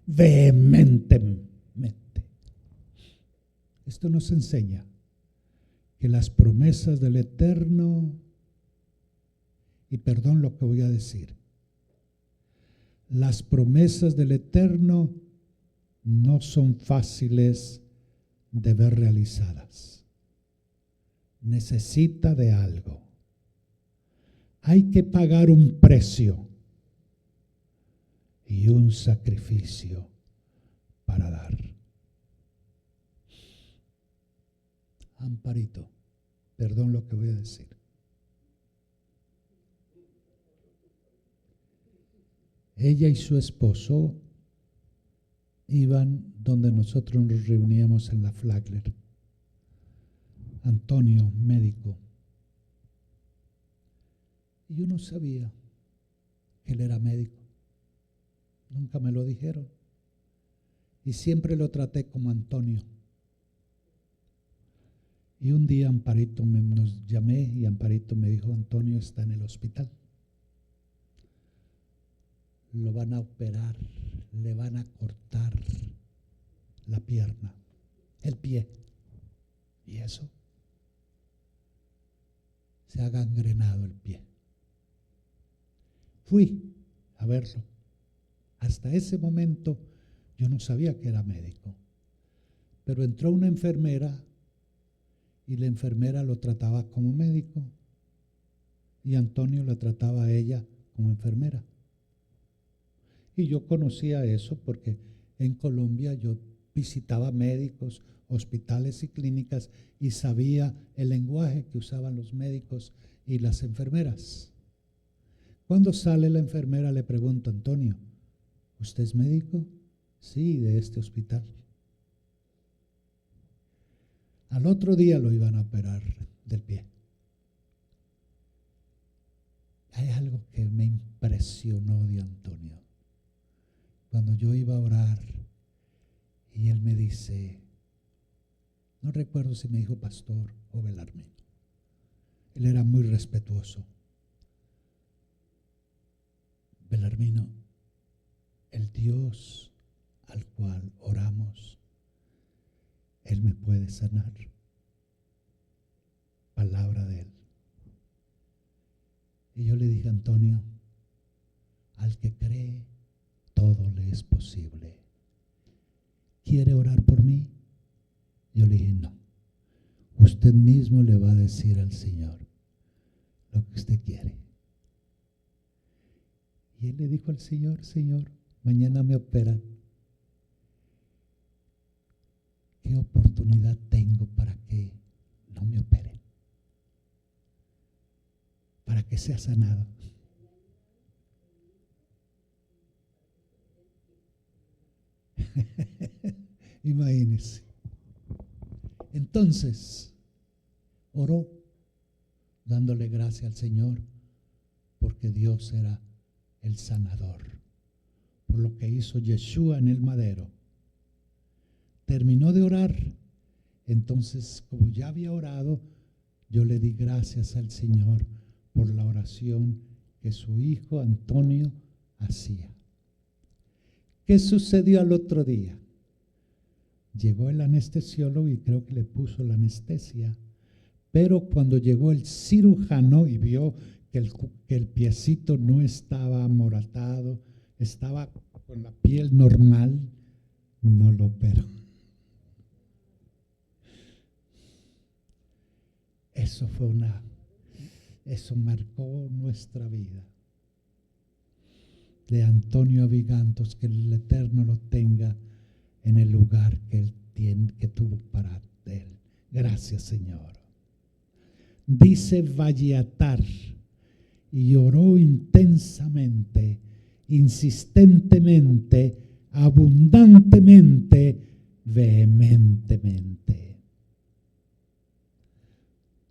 vehementemente. Esto nos enseña que las promesas del Eterno, y perdón lo que voy a decir, las promesas del Eterno no son fáciles de ver realizadas. Necesita de algo. Hay que pagar un precio y un sacrificio para dar. Amparito, perdón lo que voy a decir. Ella y su esposo iban donde nosotros nos reuníamos en la Flagler. Antonio, médico. Y yo no sabía que él era médico. Nunca me lo dijeron. Y siempre lo traté como Antonio. Y un día Amparito nos llamé y Amparito me dijo, Antonio está en el hospital. Lo van a operar, le van a cortar la pierna, el pie. ¿Y eso? Se ha gangrenado el pie. Fui a verlo. Hasta ese momento yo no sabía que era médico. Pero entró una enfermera y la enfermera lo trataba como médico. Y Antonio la trataba a ella como enfermera. Y yo conocía eso porque en Colombia yo visitaba médicos, hospitales y clínicas y sabía el lenguaje que usaban los médicos y las enfermeras. Cuando sale la enfermera le pregunto, Antonio, ¿usted es médico? Sí, de este hospital. Al otro día lo iban a operar del pie. Hay algo que me impresionó de Antonio. Cuando yo iba a orar y él me dice, no recuerdo si me dijo pastor o Belarmino. Él era muy respetuoso. Belarmino, el Dios al cual oramos, Él me puede sanar. Palabra de Él. Y yo le dije, Antonio, al que cree, todo le es posible. ¿Quiere orar por mí? Yo le dije, no. Usted mismo le va a decir al Señor lo que usted quiere. Y él le dijo al Señor, Señor, mañana me operan. ¿Qué oportunidad tengo para que no me operen? Para que sea sanado. Imagínense. Entonces, oró, dándole gracias al Señor, porque Dios era el sanador, por lo que hizo Yeshua en el madero. Terminó de orar, entonces, como ya había orado, yo le di gracias al Señor por la oración que su hijo Antonio hacía. ¿Qué sucedió al otro día? Llegó el anestesiólogo y creo que le puso la anestesia, pero cuando llegó el cirujano y vio que el piecito no estaba amoratado, estaba con la piel normal, no lo operó. Eso marcó nuestra vida. De Antonio Avigantos, que el Eterno lo tenga en el lugar que tuvo para él. Gracias, Señor. Dice Valleatar, y oró intensamente, insistentemente, abundantemente, vehementemente.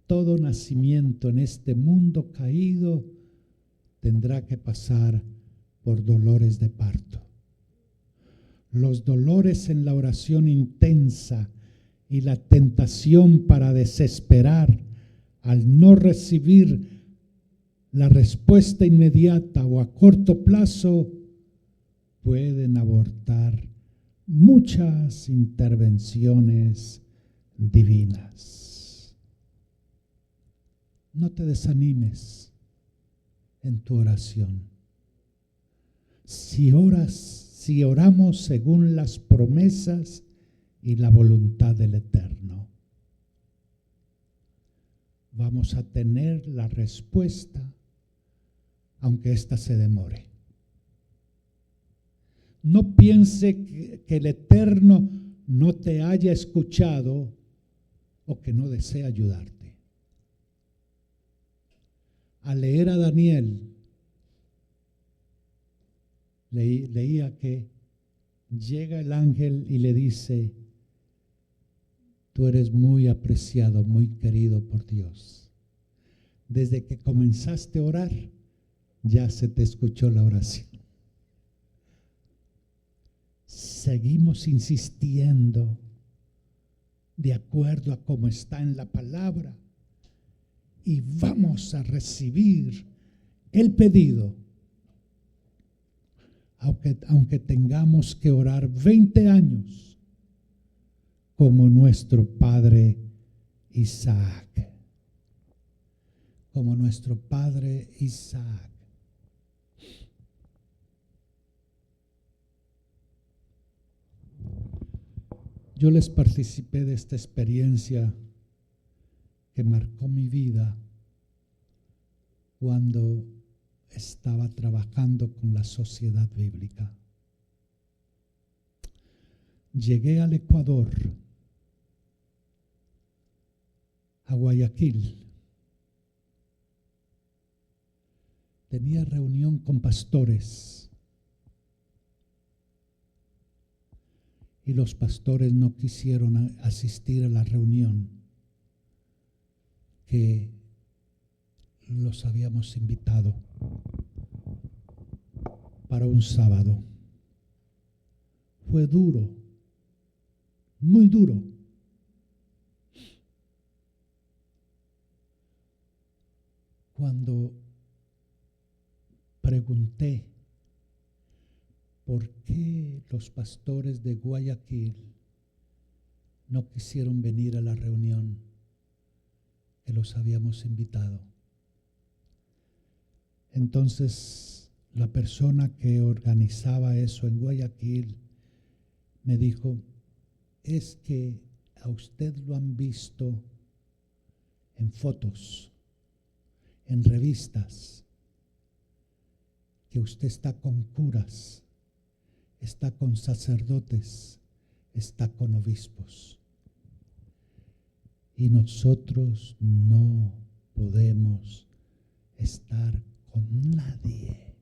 Todo nacimiento en este mundo caído tendrá que pasar por dolores de parto. Los dolores en la oración intensa y la tentación para desesperar al no recibir la respuesta inmediata o a corto plazo pueden abortar muchas intervenciones divinas. No te desanimes en tu oración. Si oramos según las promesas y la voluntad del Eterno, vamos a tener la respuesta, aunque ésta se demore. No piense que el Eterno no te haya escuchado o que no desea ayudarte. Al leer a Daniel, leía que llega el ángel y le dice: tú eres muy apreciado, muy querido por Dios. Desde que comenzaste a orar, ya se te escuchó la oración. Seguimos insistiendo de acuerdo a cómo está en la palabra y vamos a recibir el pedido. Aunque tengamos que orar 20 años como nuestro padre Isaac. Como nuestro padre Isaac. Yo les participé de esta experiencia que marcó mi vida cuando estaba trabajando con la Sociedad Bíblica. Llegué al Ecuador, a Guayaquil. Tenía reunión con pastores y los pastores no quisieron asistir a la reunión que los habíamos invitado para un sábado. Fue duro, muy duro. Cuando pregunté por qué los pastores de Guayaquil no quisieron venir a la reunión que los habíamos invitado, entonces la persona que organizaba eso en Guayaquil me dijo: es que a usted lo han visto en fotos, en revistas, que usted está con curas, está con sacerdotes, está con obispos. Y nosotros no podemos estar con nadie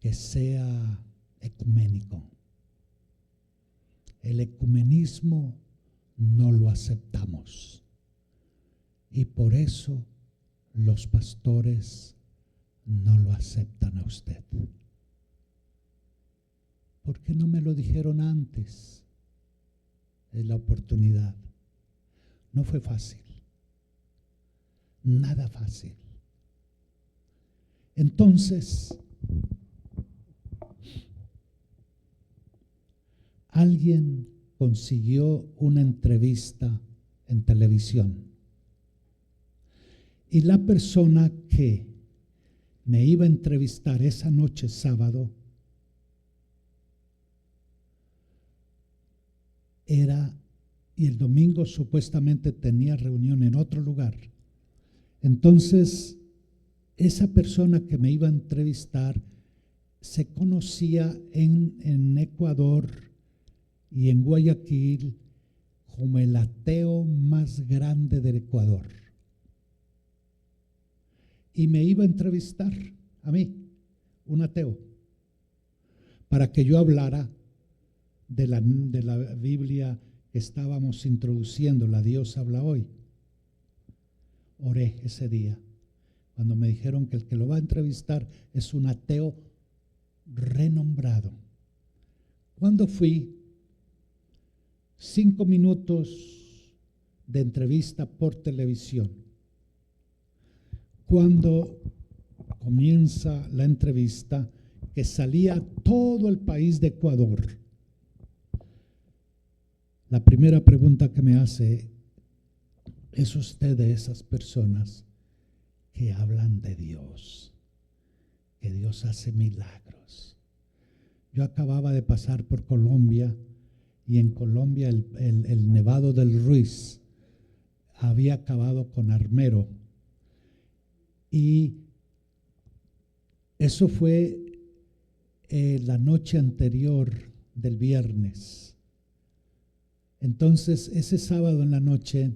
que sea ecuménico. El ecumenismo no lo aceptamos. Y por eso los pastores no lo aceptan a usted. ¿Por qué no me lo dijeron antes? Es la oportunidad. No fue fácil. nada fácil. Entonces, alguien consiguió una entrevista en televisión y la persona que me iba a entrevistar esa noche sábado y el domingo supuestamente tenía reunión en otro lugar. Entonces, esa persona que me iba a entrevistar se conocía en Ecuador y en Guayaquil como el ateo más grande del Ecuador. Y me iba a entrevistar a mí, un ateo, para que yo hablara de la Biblia que estábamos introduciendo, la Dios habla hoy. Oré ese día, cuando me dijeron que el que lo va a entrevistar es un ateo renombrado. Cuando fui, 5 minutos de entrevista por televisión. Cuando comienza la entrevista, que salía todo el país de Ecuador, la primera pregunta que me hace: ¿es usted de esas personas que hablan de Dios, que Dios hace milagros? Yo acababa de pasar por Colombia y en Colombia el Nevado del Ruiz había acabado con Armero. Y eso fue la noche anterior del viernes. Entonces, ese sábado en la noche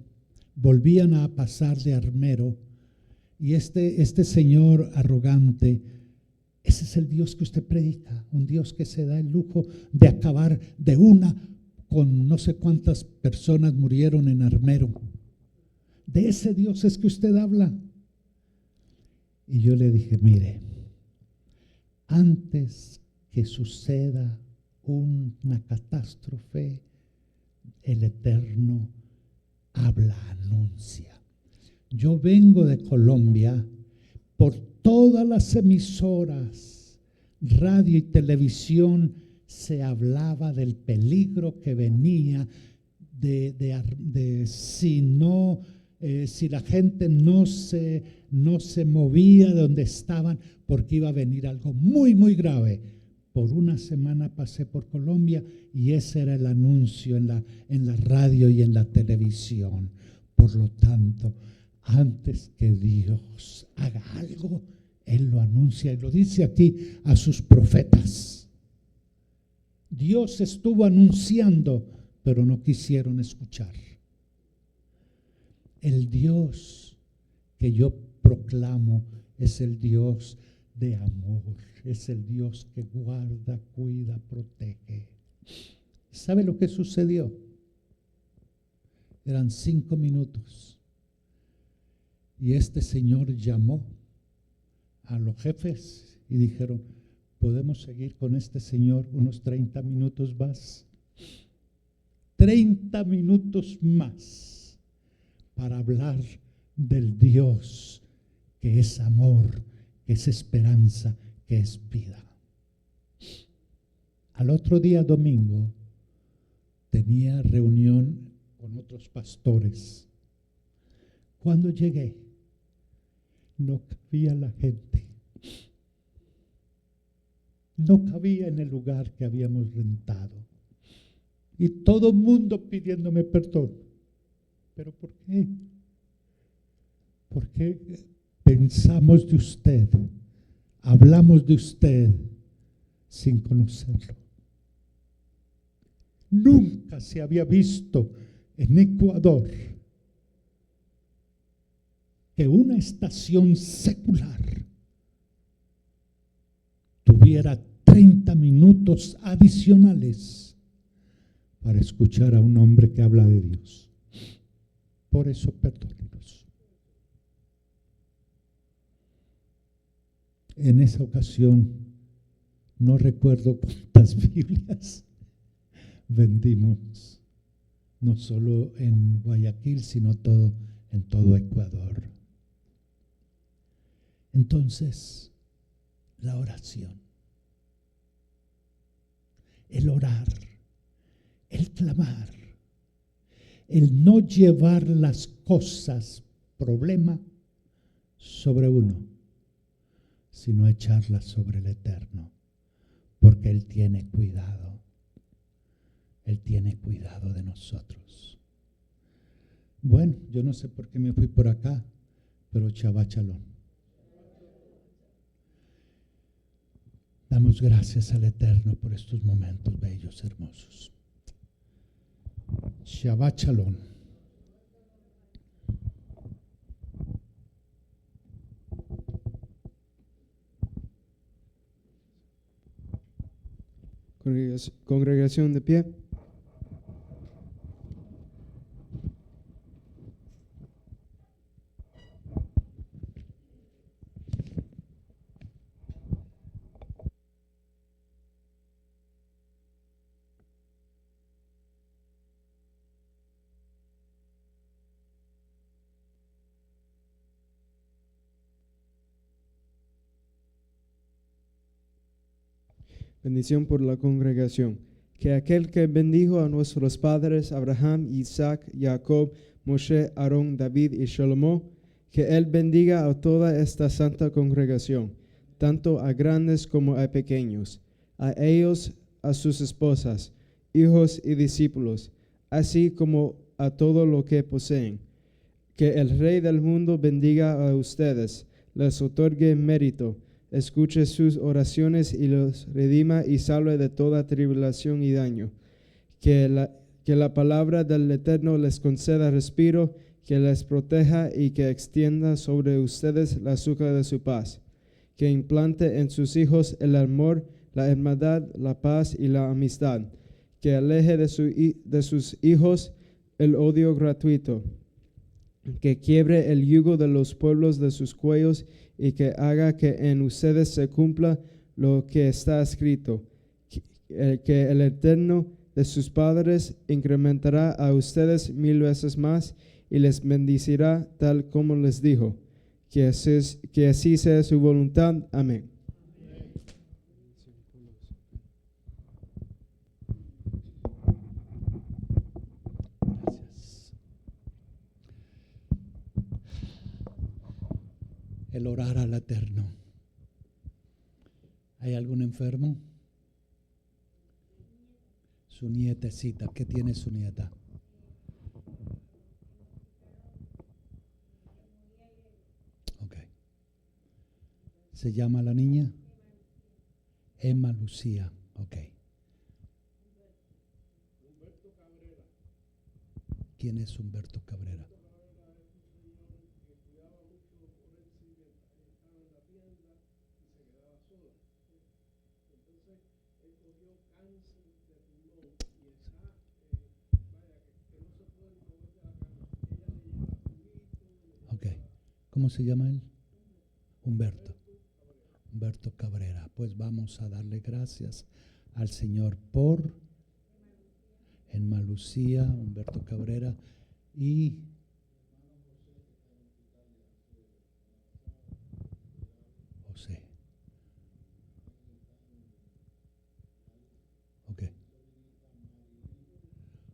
volvían a pasar de Armero y este señor arrogante: ese es el Dios que usted predica, un Dios que se da el lujo de acabar de una con no sé cuántas personas murieron en Armero. De ese Dios es que usted habla. Y yo le dije: mire, antes que suceda una catástrofe, el Eterno habla, anuncia. Yo vengo de Colombia, por todas las emisoras, radio y televisión, se hablaba del peligro que venía si la gente no se movía de donde estaban, porque iba a venir algo muy, muy grave. Por una semana pasé por Colombia y ese era el anuncio en la radio y en la televisión. Por lo tanto, antes que Dios haga algo, Él lo anuncia y lo dice aquí a sus profetas. Dios estuvo anunciando, pero no quisieron escuchar. El Dios que yo proclamo es el Dios de amor, es el Dios que guarda, cuida, protege. ¿Sabe lo que sucedió? Eran 5 minutos y este señor llamó a los jefes y dijeron: ¿podemos seguir con este señor unos 30 minutos más? 30 minutos más para hablar del Dios que es amor, que es esperanza, que es vida. Al otro día, domingo, tenía reunión con otros pastores. Cuando llegué, no cabía la gente. No cabía en el lugar que habíamos rentado. Y todo el mundo pidiéndome perdón. ¿Pero por qué? Porque pensamos de usted, hablamos de usted sin conocerlo. Nunca se había visto en Ecuador que una estación secular tuviera 30 minutos adicionales para escuchar a un hombre que habla de Dios. Por eso, perdónenos. En esa ocasión, no recuerdo cuántas Biblias vendimos, no solo en Guayaquil, sino en todo Ecuador. Entonces, la oración, el orar, el clamar, el no llevar las cosas, problema, sobre uno, sino echarlas sobre el Eterno, porque Él tiene cuidado. Él tiene cuidado de nosotros. Bueno, yo no sé por qué me fui por acá, pero Shabbat Shalom. Damos gracias al Eterno por estos momentos bellos, hermosos. Shabbat Shalom. Congregación de pie. Bendición por la congregación. Que aquel que bendijo a nuestros padres, Abraham, Isaac, Jacob, Moshe, Aarón, David y Salomón, que Él bendiga a toda esta santa congregación, tanto a grandes como a pequeños, a ellos, a sus esposas, hijos y discípulos, así como a todo lo que poseen. Que el Rey del mundo bendiga a ustedes, les otorgue mérito, escuche sus oraciones y los redima y salve de toda tribulación y daño. Que la palabra del Eterno les conceda respiro, que les proteja y que extienda sobre ustedes la azúcar de su paz. Que implante en sus hijos el amor, la hermandad, la paz y la amistad. Que aleje de sus hijos el odio gratuito. Que quiebre el yugo de los pueblos de sus cuellos y que haga que en ustedes se cumpla lo que está escrito, que el Eterno de sus padres incrementará a ustedes 1000 veces más y les bendecirá tal como les dijo. Que así sea su voluntad. Amén. Gracias. El orar al Eterno. ¿Hay algún enfermo? Su nietecita. ¿Qué tiene su nieta? Ok. ¿Se llama la niña? Emma Lucía. Ok. ¿Quién es Humberto Cabrera? Ok. ¿Cómo se llama él? Humberto. Humberto Cabrera. Pues vamos a darle gracias al Señor por Emma Lucía, Humberto Cabrera y José. Ok.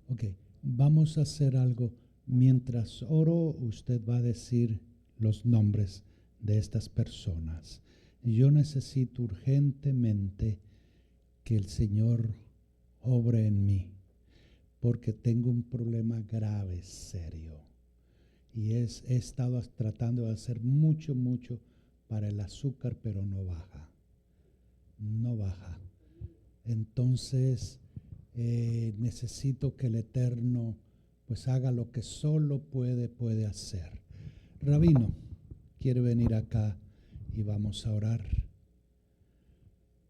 Ok. Vamos a hacer algo. Mientras oro, usted va a decir los nombres de estas personas. Yo necesito urgentemente que el Señor obre en mí, porque tengo un problema grave, serio. Y he estado tratando de hacer mucho para el azúcar, pero no baja. No baja. Entonces, necesito que el Eterno pues haga lo que solo puede hacer. Rabino, quiere venir acá y vamos a orar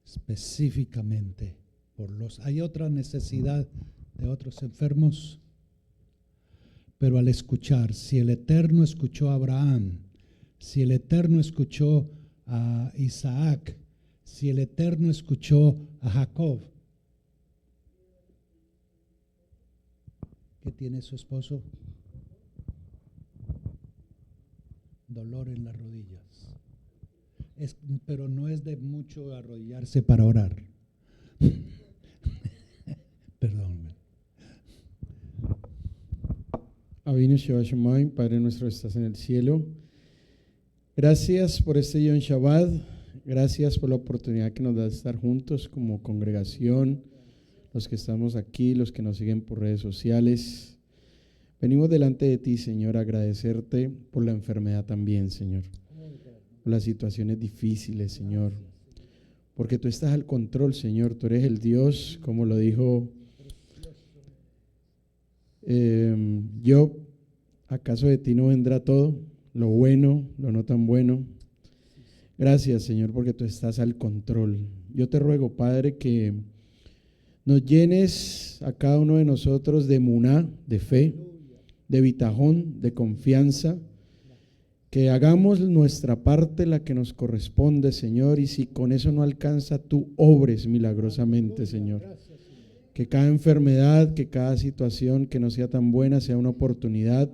específicamente por los... Hay otra necesidad de otros enfermos, pero al escuchar, si el Eterno escuchó a Abraham, si el Eterno escuchó a Isaac, si el Eterno escuchó a Jacob, ¿qué tiene su esposo? Dolor en las rodillas. pero no es de mucho arrodillarse para orar. Perdón. Avinu Shabbat, Padre nuestro que estás en el cielo. Gracias por este Yom Shabbat. Gracias por la oportunidad que nos da de estar juntos como congregación, los que estamos aquí, los que nos siguen por redes sociales. Venimos delante de ti, Señor, a agradecerte por la enfermedad también, Señor, por las situaciones difíciles, Señor, porque tú estás al control, Señor. Tú eres el Dios, como lo dijo Job, ¿acaso de ti no vendrá todo? Lo bueno, lo no tan bueno. Gracias, Señor, porque tú estás al control. Yo te ruego, Padre, que nos llenes a cada uno de nosotros de emuná, de fe, de bitajón, de confianza, que hagamos nuestra parte, la que nos corresponde, Señor, y si con eso no alcanza, tú obres milagrosamente, Señor. Que cada enfermedad, que cada situación que no sea tan buena sea una oportunidad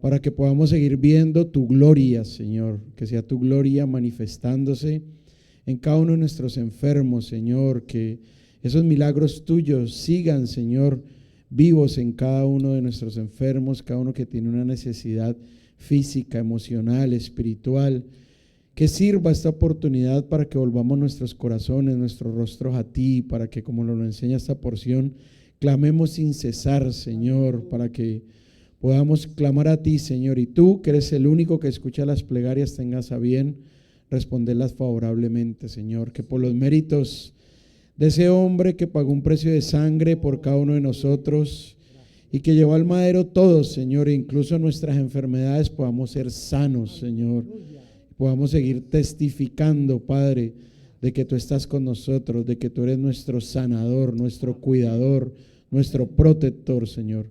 para que podamos seguir viendo tu gloria, Señor, que sea tu gloria manifestándose en cada uno de nuestros enfermos, Señor, que esos milagros tuyos sigan, Señor, vivos en cada uno de nuestros enfermos, cada uno que tiene una necesidad física, emocional, espiritual, que sirva esta oportunidad para que volvamos nuestros corazones, nuestros rostros a ti, para que, como nos lo enseña esta porción, clamemos sin cesar, Señor, para que podamos clamar a ti, Señor, y tú, que eres el único que escucha las plegarias, tengas a bien responderlas favorablemente, Señor, que por los méritos de ese hombre que pagó un precio de sangre por cada uno de nosotros y que llevó al madero todos, Señor, e incluso nuestras enfermedades, podamos ser sanos, Señor, podamos seguir testificando, Padre, de que tú estás con nosotros, de que tú eres nuestro sanador, nuestro cuidador, nuestro protector, Señor.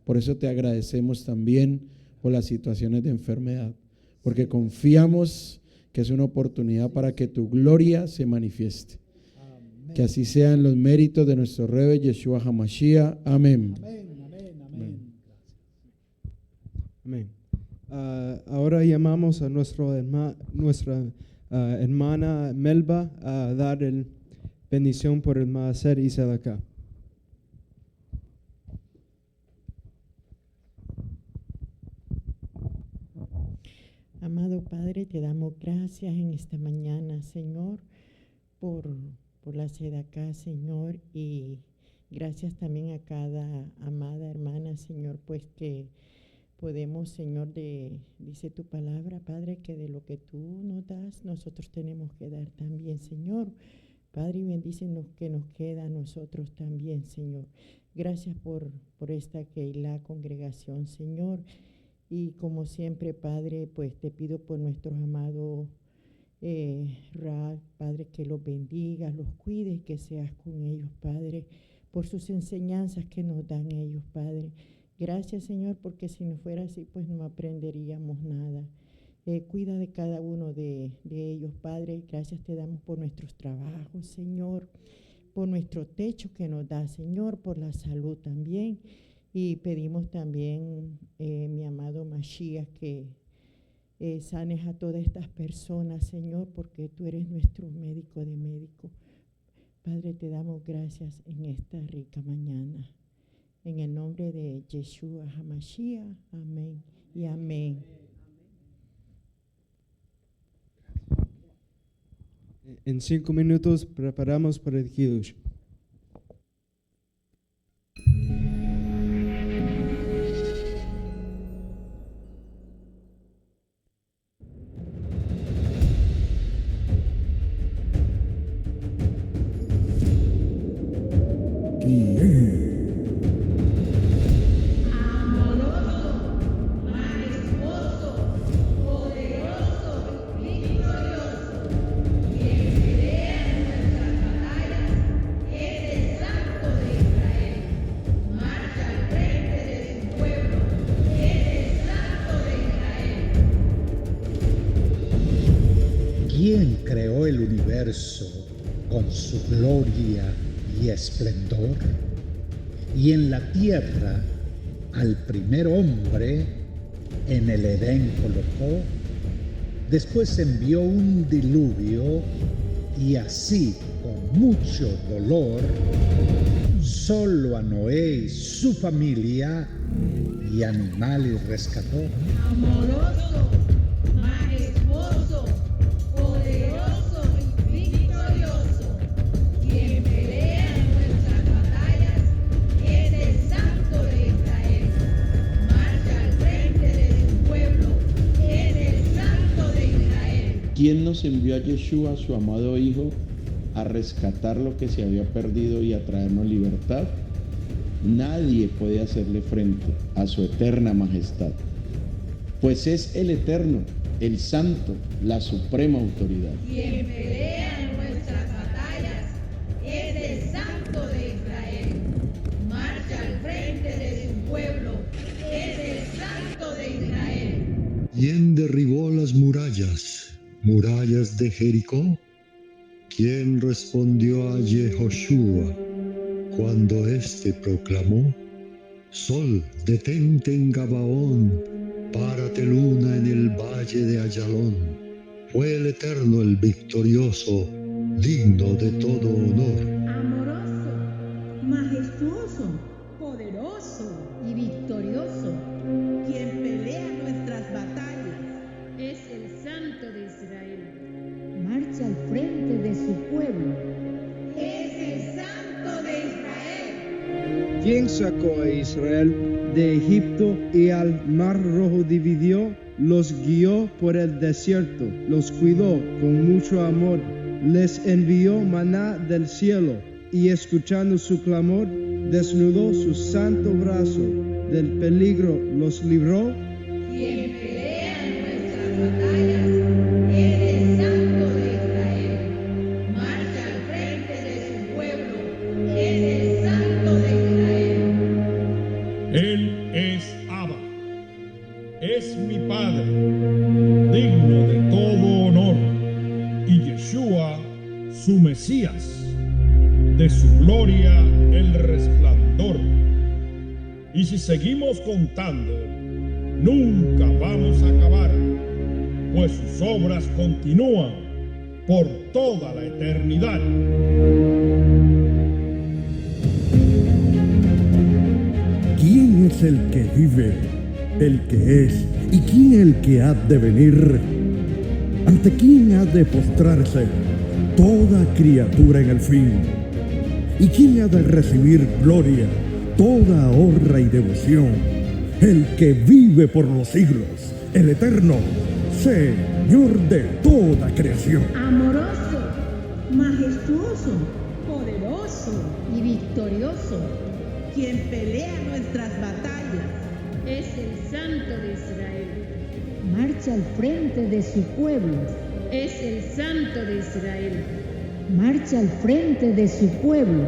Por eso te agradecemos también por las situaciones de enfermedad, porque confiamos que es una oportunidad para que tu gloria se manifieste. Amén. Que así sean los méritos de nuestro Rebe Yeshua HaMashiach. Amén. Amén, amén, amén. Amén. Ahora llamamos a nuestra hermana Melba a dar bendición por el Maaser y Sedaká. Amado Padre, te damos gracias en esta mañana, Señor, por la Sedaká, Señor, y gracias también a cada amada hermana, Señor, pues que podemos, Señor, dice tu palabra, Padre, que de lo que tú nos das, nosotros tenemos que dar también, Señor. Padre, y bendícenos que nos queda a nosotros también, Señor. Gracias por esta Keilah congregación, Señor. Y como siempre, Padre, pues te pido por nuestros amados Ra, Padre, que los bendigas, los cuides, que seas con ellos, Padre, por sus enseñanzas que nos dan ellos, Padre. Gracias, Señor, porque si no fuera así, pues no aprenderíamos nada. Cuida de cada uno de ellos, Padre. Gracias te damos por nuestros trabajos, Señor, por nuestro techo que nos da, Señor, por la salud también. Y pedimos también, mi amado Mashiach, que sanes a todas estas personas, Señor, porque tú eres nuestro médico de médicos. Padre, te damos gracias en esta rica mañana. En el nombre de Yeshua HaMashiach, amén y amén. En 5 minutos preparamos para el Kiddush. ¿Quién creó el universo con su gloria y esplendor? Y en la tierra al primer hombre en el Edén colocó, Después envió un diluvio y así, con mucho dolor, solo a Noé y su familia y animales rescató. Amoroso, majestuoso, poderoso y victorioso, quien pelea nuestras batallas es el Santo de Israel. Marcha al frente de su pueblo, es el Santo de Israel. ¿Quién nos envió a Yeshua, su amado Hijo, a rescatar lo que se había perdido y a traernos libertad? Nadie puede hacerle frente a su eterna majestad, pues es el eterno, el santo, la suprema autoridad. Quien pelea nuestras batallas es el Santo de Israel. Marcha al frente de su pueblo, es el Santo de Israel. ¿Quién derribó las murallas de Jericó? ¿Quién respondió a Yehoshua cuando éste proclamó: Sol, detente en Gabaón, párate luna en el valle de Ayalón? Fue el Eterno, el victorioso, digno de todo honor. Amoroso, majestuoso, poderoso y victorioso, quien pelea nuestras batallas, es el Santo de Israel. Marcha al frente de su pueblo. Es el Santo de Israel. ¿Quién sacó a Israel de Egipto y al mar rojo dividió? Los guió por el desierto, los cuidó con mucho amor, les envió maná del cielo y escuchando su clamor, desnudó su santo brazo, del peligro los libró. Quien pelea nuestras batallas es el Santo de Israel. Marcha al frente de su pueblo, es el Santo de Israel. Él es Abba, es mi Padre, digno de todo honor, y Yeshua, su Mesías, de su gloria el resplandor. Y si seguimos contando, nunca vamos a acabar, pues sus obras continúan por toda la eternidad. ¿Quién es el que vive, el que es, y quién el que ha de venir? ¿Ante quién ha de postrarse toda criatura en el fin? ¿Y quién ha de recibir gloria, toda honra y devoción? El que vive por los siglos, el eterno, Señor de toda creación. Amoroso, majestuoso, poderoso y victorioso, quien pelea nuestras batallas, es el Santo de Israel. Marcha al frente de su pueblo. Es el Santo de Israel. Marcha al frente de su pueblo.